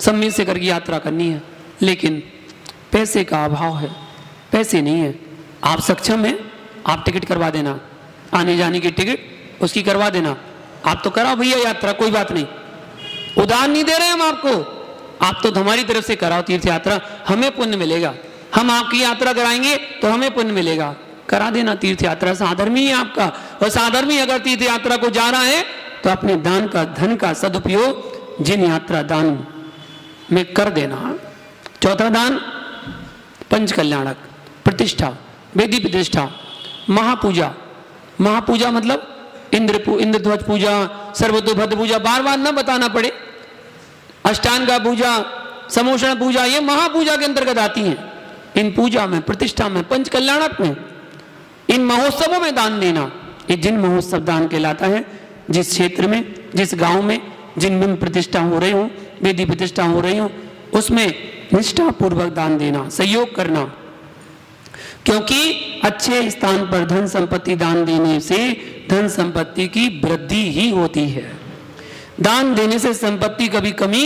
सम्मिलित से करके यात्रा करनी है, लेकिन पैसे का अभाव है, पैसे नहीं है, आप सक्षम हैं, आप टिकट करवा देना, आने जाने की टिकट उसकी करवा देना, आप तो कराओ भैया यात्रा, कोई बात नहीं, उदार नहीं दे रहे हम आपको, आप तो हमारी तरफ से कराओ तीर्थ यात्रा, हमें पुण्य मिलेगा, हम आपकी यात्रा कराएंगे तो हमें पुण्य मिलेगा, करा देना तीर्थ यात्रा। साधर्मी है आपका, और साधर्मी अगर तीर्थ यात्रा को जा रहा है तो अपने दान का, धन का सदुपयोग जिन यात्रा दान में कर देना। चौथा दान पंच कल्याणक, प्रतिष्ठा, वेदी प्रतिष्ठा, महापूजा। महापूजा मतलब इंद्रध्वज पूजा, सर्वतोभद्र पूजा, बार बार न बताना पड़े, अष्टांगा पूजा, समोषण पूजा, ये महापूजा के अंतर्गत आती हैं। इन पूजा में, प्रतिष्ठा में, पंच कल्याणक में, इन महोत्सवों में दान देना, ये जिन महोत्सव दान कहलाता है। जिस क्षेत्र में, जिस गांव में जिन प्रतिष्ठा हो रही हो, वेदी प्रतिष्ठा हो रही हो, उसमें निष्ठा पूर्वक दान देना, सहयोग करना, क्योंकि अच्छे स्थान पर धन संपत्ति दान देने से धन संपत्ति की वृद्धि ही होती है। दान देने से संपत्ति कभी कमी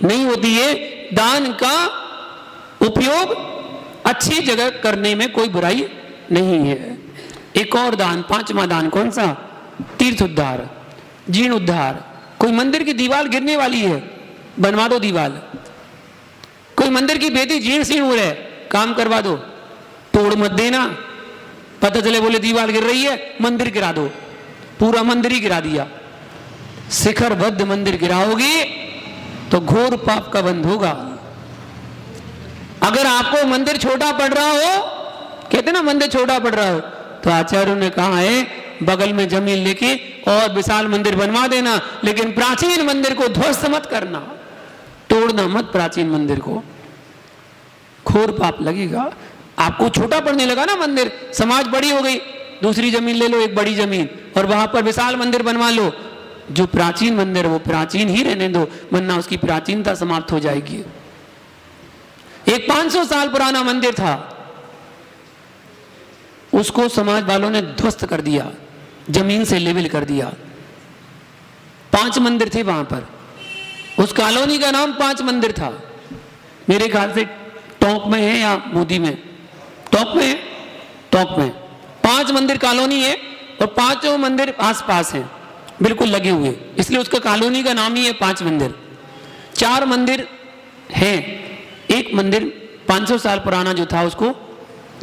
नहीं होती है। दान का उपयोग अच्छी जगह करने में कोई बुराई नहीं है। एक और दान, पांचवा दान कौन सा? तीर्थ उद्धार, जीर्ण उद्धार। कोई मंदिर की दीवार गिरने वाली है, बनवा दो दीवार। कोई मंदिर की बेदी जीर्ण शीर्ण हो रहा है, काम करवा दो, तोड़ मत देना। पता चले बोले दीवार गिर रही है, मंदिर गिरा दो, पूरा मंदिर ही गिरा दिया। शिखरबद्ध मंदिर गिराओगे तो घोर पाप का बंध होगा। अगर आपको मंदिर छोटा पड़ रहा हो, कहते ना मंदिर छोटा पड़ रहा हो, तो आचार्यों ने कहा है बगल में जमीन लेके और विशाल मंदिर बनवा देना, लेकिन प्राचीन मंदिर को ध्वस्त मत करना, तोड़ना मत प्राचीन मंदिर को, घोर पाप लगेगा। आपको छोटा पड़ने लगा ना मंदिर, समाज बड़ी हो गई, दूसरी जमीन ले लो, एक बड़ी जमीन, और वहां पर विशाल मंदिर बनवा लो। जो प्राचीन मंदिर वो प्राचीन ही रहने दो, वरना उसकी प्राचीनता समाप्त हो जाएगी। एक 500 साल पुराना मंदिर था, उसको समाज वालों ने ध्वस्त कर दिया, जमीन से लेवल कर दिया। 5 मंदिर थे वहां पर, उस कॉलोनी का नाम 5 मंदिर था। मेरे ख्याल से टोंक में है या मोदी में, टोंक में है, टोंक में 5 मंदिर कॉलोनी है, और 5 मंदिर आसपास हैं, बिल्कुल लगे हुए, इसलिए उसका कॉलोनी का नाम ही है 5 मंदिर। 4 मंदिर हैं, एक मंदिर 500 साल पुराना जो था उसको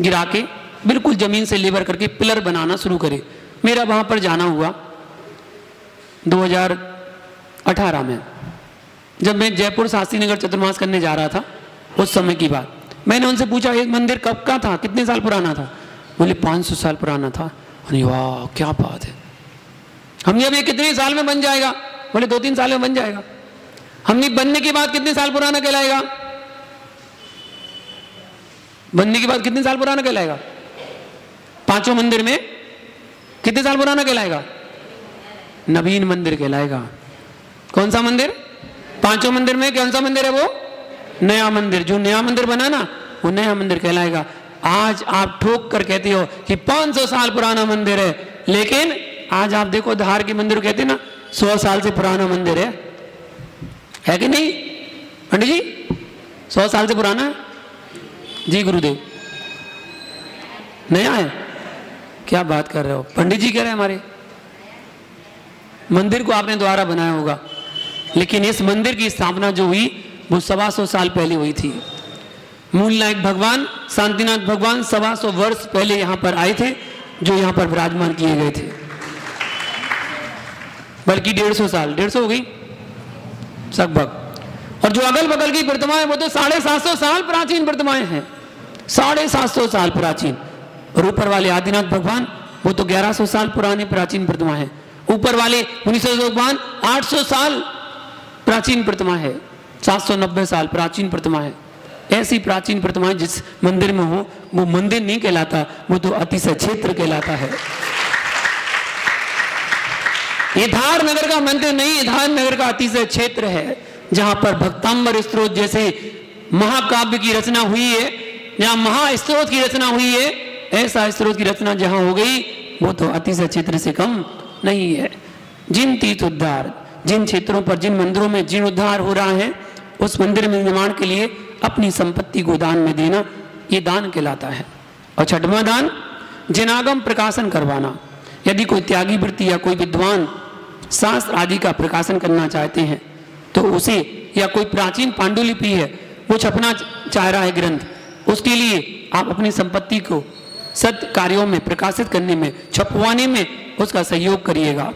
गिरा के बिल्कुल जमीन से लेबर करके पिलर बनाना शुरू करे। मेरा वहां पर जाना हुआ 2018 में, जब मैं जयपुर शास्त्री नगर चतुर्मास करने जा रहा था, उस समय की बात। मैंने उनसे पूछा ये मंदिर कब का था, कितने साल पुराना था? बोले 500 साल पुराना था। अरे वाह क्या बात है। हमने अब ये कितने साल में बन जाएगा? बोले 2-3 साल में बन जाएगा। हमने बनने के बाद कितने साल पुराना कहलाएगा? बनने के बाद कितने साल पुराना कहलाएगा? 5 मंदिर में कितने साल पुराना कहलाएगा? नवीन मंदिर कहलाएगा। कौन सा मंदिर? 5 मंदिर में कौन सा मंदिर है वो? नया मंदिर। जो नया मंदिर बना ना वो नया मंदिर कहलाएगा। आज आप ठोक कर कहते हो कि 500 साल पुराना मंदिर है, लेकिन आज आप देखो धार के मंदिर कहते ना 100 साल से पुराना मंदिर है कि नहीं पंडित जी? 100 साल से पुराना है जी गुरुदेव, नया है। क्या बात कर रहे हो? पंडित जी कह रहे हैं हमारे मंदिर को आपने द्वारा बनाया होगा, लेकिन इस मंदिर की स्थापना जो हुई वो 125 साल पहले हुई थी। मूल नायक भगवान शांतिनाथ भगवान 125 वर्ष पहले यहाँ पर आए थे, जो यहाँ पर विराजमान किए गए थे। बल्कि 150 साल, 150 हो गई लगभग। और जो अगल बगल की प्रतिमाएं वो तो 750 साल प्राचीन प्रतिमाएं हैं, 750 साल प्राचीन। और ऊपर वाले आदिनाथ भगवान वो तो 1100 साल पुरानी प्राचीन प्रतिमा है। ऊपर वाले मुनीश्वर भगवान 800 साल प्राचीन प्रतिमा है, 790 साल प्राचीन प्रतिमा है। ऐसी प्राचीन प्रतिमाएं जिस मंदिर में हो वो मंदिर नहीं कहलाता, वो तो अतिशय क्षेत्र कहलाता है। ये धार नगर का मंदिर नहीं, ये धार नगर का अतिशय क्षेत्र है, जहां पर भक्तांबर स्त्रोत जैसे महाकाव्य की रचना हुई है, जहां महास्त्रोत की रचना हुई है, ऐसा स्त्रोत की रचना जहां हो गई वो तो अतिशय क्षेत्र से कम नहीं है। जिन तीर्थ उद्धार, जिन क्षेत्रों पर, जिन मंदिरों में जीर्णोद्धार हो रहा है, उस मंदिर में निर्माण के लिए अपनी संपत्ति को दान में देना, ये दान कहलाता है। और छठवां दान जिनागम प्रकाशन करवाना। यदि कोई त्यागी वृत्ति या कोई विद्वान शास्त्र आदि का प्रकाशन करना चाहते हैं तो उसे, या कोई प्राचीन पांडुलिपि है वो छपना चाह रहा है ग्रंथ, उसके लिए आप अपनी संपत्ति को सत्य कार्यों में प्रकाशित करने में, छपवाने में उसका सहयोग करिएगा।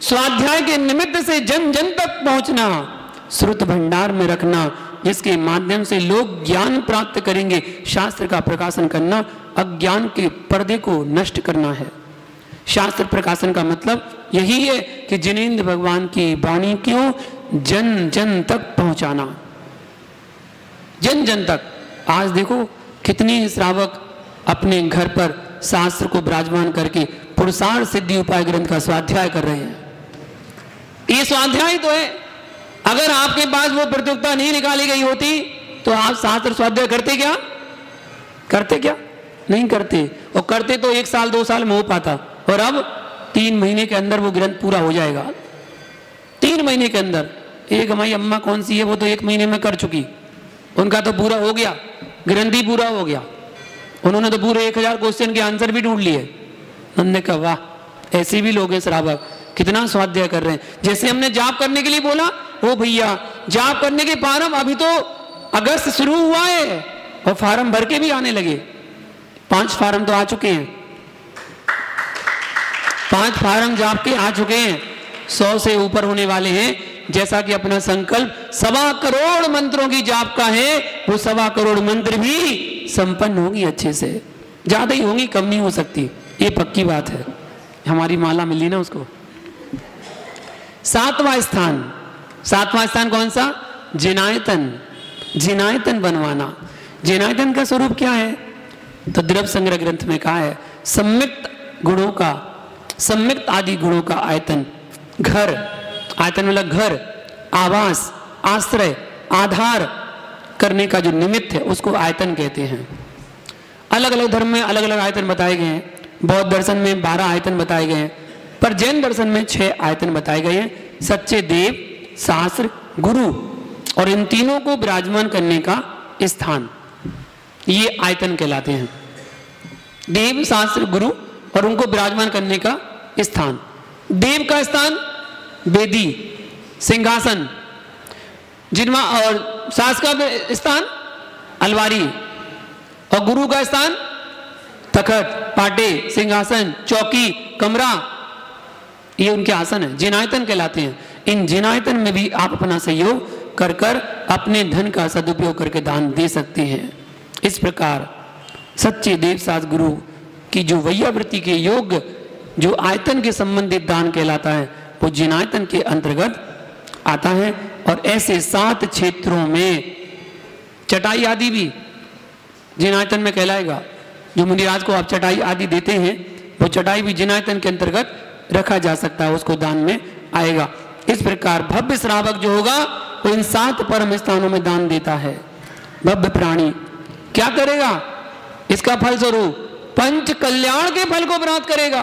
स्वाध्याय के निमित्त से जन जन तक पहुंचना, श्रुत भंडार में रखना, जिसके माध्यम से लोग ज्ञान प्राप्त करेंगे। शास्त्र का प्रकाशन करना अज्ञान के पर्दे को नष्ट करना है। शास्त्र प्रकाशन का मतलब यही है कि जिनेंद्र भगवान की वाणी को जन जन तक पहुंचाना, जन जन तक। आज देखो कितने श्रावक अपने घर पर शास्त्र को विराजमान करके पुरुषार्थ सिद्धि उपाय ग्रंथ का स्वाध्याय कर रहे हैं। ये स्वाध्याय तो है, अगर आपके पास वो प्रतियोगिता नहीं निकाली गई होती तो आप शास्त्र स्वाध्याय करते क्या? करते क्या? नहीं करते। और करते तो 1 साल 2 साल में हो पाता, और अब 3 महीने के अंदर वो ग्रंथ पूरा हो जाएगा। 3 महीने के अंदर। एक हमारी अम्मा कौन सी है, वो तो 1 महीने में कर चुकी, उनका तो पूरा हो गया, ग्रंथ ही पूरा हो गया। उन्होंने तो पूरे 1000 क्वेश्चन के आंसर भी ढूंढ लिए। हमने कहा वाह, ऐसे भी लोग हैं श्रावक, कितना स्वाध्याय कर रहे हैं। जैसे हमने जाप करने के लिए बोला, ओ भैया जाप करने के फार्म अभी तो अगस्त शुरू हुआ है और फार्म भर के भी आने लगे। 5 फार्म तो आ चुके हैं, 5 फार्म जाप के आ चुके हैं, 100 से ऊपर होने वाले हैं। जैसा कि अपना संकल्प 1.25 करोड़ मंत्रों की जाप का है, वो 1.25 करोड़ मंत्र भी संपन्न होगी अच्छे से, ज्यादा ही होंगी, कम नहीं हो सकती, ये पक्की बात है। हमारी माला मिली ना उसको। 7वां स्थान कौन सा? जिनायतन। जिनायतन बनवाना। जिनायतन का स्वरूप क्या है? तो द्रव्य संग्रह ग्रंथ में कहा है सम्मिक्त गुणों का, सम्मिक्त आदि गुणों का आयतन। घर, आयतन मतलब घर, आवास, आश्रय, आधार करने का जो निमित्त है उसको आयतन कहते हैं। अलग अलग धर्म में अलग अलग आयतन बताए गए हैं। बौद्ध दर्शन में 12 आयतन बताए गए हैं, पर जैन दर्शन में 6 आयतन बताए गए हैं। सच्चे देव, शास्त्र, गुरु और इन तीनों को विराजमान करने का स्थान, ये आयतन कहलाते हैं। देव, शास्त्र, गुरु और उनको विराजमान करने का स्थान। देव का स्थान वेदी, सिंहासन, जिनमा, और शास्त्र का स्थान अलवारी, और गुरु का स्थान तखत, पाटे, सिंहासन, चौकी, कमरा, ये उनके आसन है, जिनायतन कहलाते हैं। इन जिनायतन में भी आप अपना सहयोग कर कर अपने धन का सदुपयोग करके दान दे सकते हैं। इस प्रकार सच्चे देव शास्त्र गुरु की जो वैयावृत्ति के योग्य जो आयतन के संबंधित दान कहलाता है वो जिनायतन के अंतर्गत आता है। और ऐसे 7 क्षेत्रों में चटाई आदि भी जिनायतन में कहलाएगा। जो मुनिराज को आप चटाई आदि देते हैं वो चटाई भी जिनायतन के अंतर्गत रखा जा सकता है, उसको दान में आएगा। इस प्रकार भव्य श्रावक जो होगा वो इन 7 परम स्थानों में दान देता है। भव्य प्राणी क्या करेगा? इसका फल स्वरूप पंच कल्याण के फल को प्राप्त करेगा।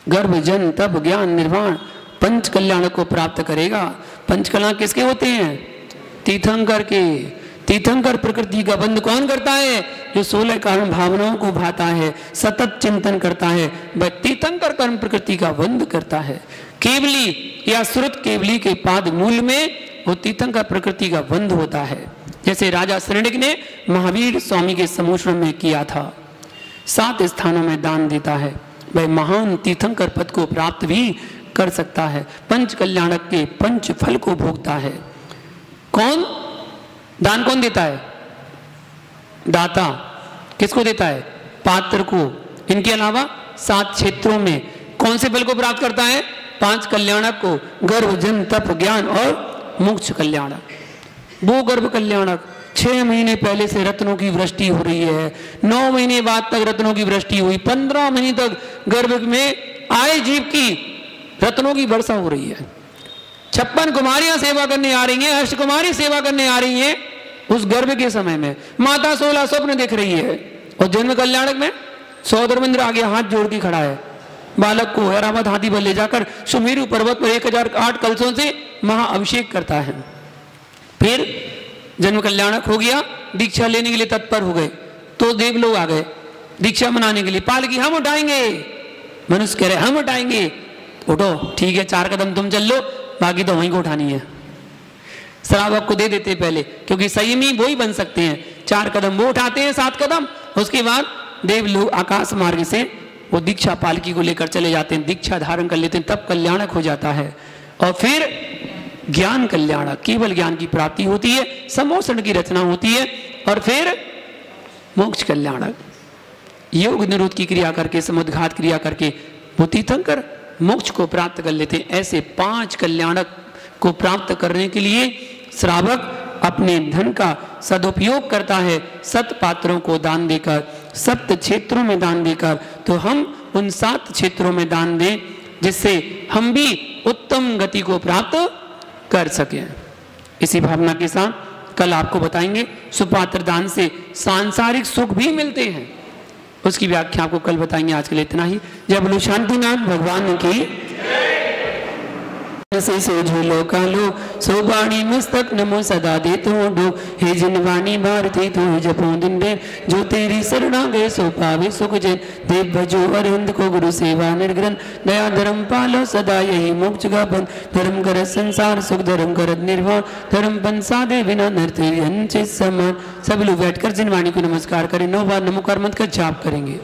गर्भ, जन, तप, ज्ञान, निर्वाण, पंच कल्याण को प्राप्त करेगा। पंच कल्याण किसके होते हैं? तीर्थंकर के। तीर्थंकर प्रकृति का बंध कौन करता है? जो 16 कारण भावनाओं को भाता है, सतत चिंतन करता है, वह तीर्थंकर कर्म प्रकृति का बंध करता है। केवली या श्रुत केवली के पाद मूल में वो तीर्थंकर प्रकृति का बंध होता है, जैसे राजा श्रेणिक ने महावीर स्वामी के समूषण में किया था। 7 स्थानों में दान देता है, वह महान तीर्थंकर पद को प्राप्त भी कर सकता है। पंच कल्याणक के पंच फल को भोगता है। कौन दान कौन देता है? दाता। किसको देता है? पात्र को। इनके अलावा 7 क्षेत्रों में कौन से फल को प्राप्त करता है? 5 कल्याणक को, गर्भ, जन्म, तप, ज्ञान और मोक्ष कल्याणक। वो गर्भ कल्याणक 6 महीने पहले से रत्नों की वृष्टि हो रही है, 9 महीने बाद तक रत्नों की वृष्टि हुई, 15 महीने तक गर्भ में आए जीव की रत्नों की वर्षा हो रही है। 56 कुमारियां सेवा करने आ रही हैं, अष्ट कुमारी सेवा करने आ रही हैं। उस गर्भ के समय में माता 16 स्वप्न देख रही है। और जन्म कल्याणक में सौदरमिंद्र आगे हाथ जोड़ के खड़ा है। बालक को ऐरावत हाथी पर ले जाकर सुमेरु पर्वत पर 1008 कलशों से महाअभिषेक करता है। फिर जन्म कल्याणक हो गया, दीक्षा लेने के लिए तत्पर हो गए तो देव लोग आ गए दीक्षा मनाने के लिए। पालकी हम उठाएंगे, मनुष्य कह रहे हम उठाएंगे। उठो, ठीक है, 4 कदम तुम चल लो, बाकी तो वहीं को उठानी है। श्रावक को दे देते पहले, क्योंकि संयमी वो ही बन सकते हैं। 4 कदम वो उठाते हैं, 7 कदम, उसके बाद देव लोग आकाश मार्ग से वो दीक्षा पालकी को लेकर चले जाते हैं, दीक्षा धारण कर लेते हैं, तब कल्याणक हो जाता है। और फिर ज्ञान कल्याणक, केवल ज्ञान की प्राप्ति होती है, समोषण की रचना होती है। और फिर मोक्ष कल्याणक, योग निरोध की क्रिया करके, समुद्घात क्रिया करके वो तीर्थंकर मोक्ष को प्राप्त कर लेते हैं। ऐसे 5 कल्याणक को प्राप्त करने के लिए श्रावक अपने धन का सदुपयोग करता है, 7 पात्रों को दान देकर, 7 क्षेत्रों में दान देकर। तो हम उन 7 क्षेत्रों में दान दें जिससे हम भी उत्तम गति को प्राप्त कर सकें। इसी भावना के साथ कल आपको बताएंगे सुपात्र दान से सांसारिक सुख भी मिलते हैं, उसकी व्याख्या आपको कल बताएंगे। आज के लिए इतना ही। जय बोलो शांतिनाथ भगवान की। से सोझो लोकालो सोबाणी मस्तक नमो सदा दे तो डो, हे जिनवाणी भारती तू जपो दिन देव, जो तेरी शरणा गए सो पावे सुख जैन। देव भजो अरविंद को गुरु सेवा निर्ग्रंथ, दया धर्म पालो सदा यही मोक्ष का बंध। धर्म कर संसार सुख, धर्म कर निर्वाण, धर्म बंसा दे बिना नरते समान। सब लोग बैठकर जिनवाणी को नमस्कार करें, 9 बार नमोकार मंत्र का जाप करेंगे।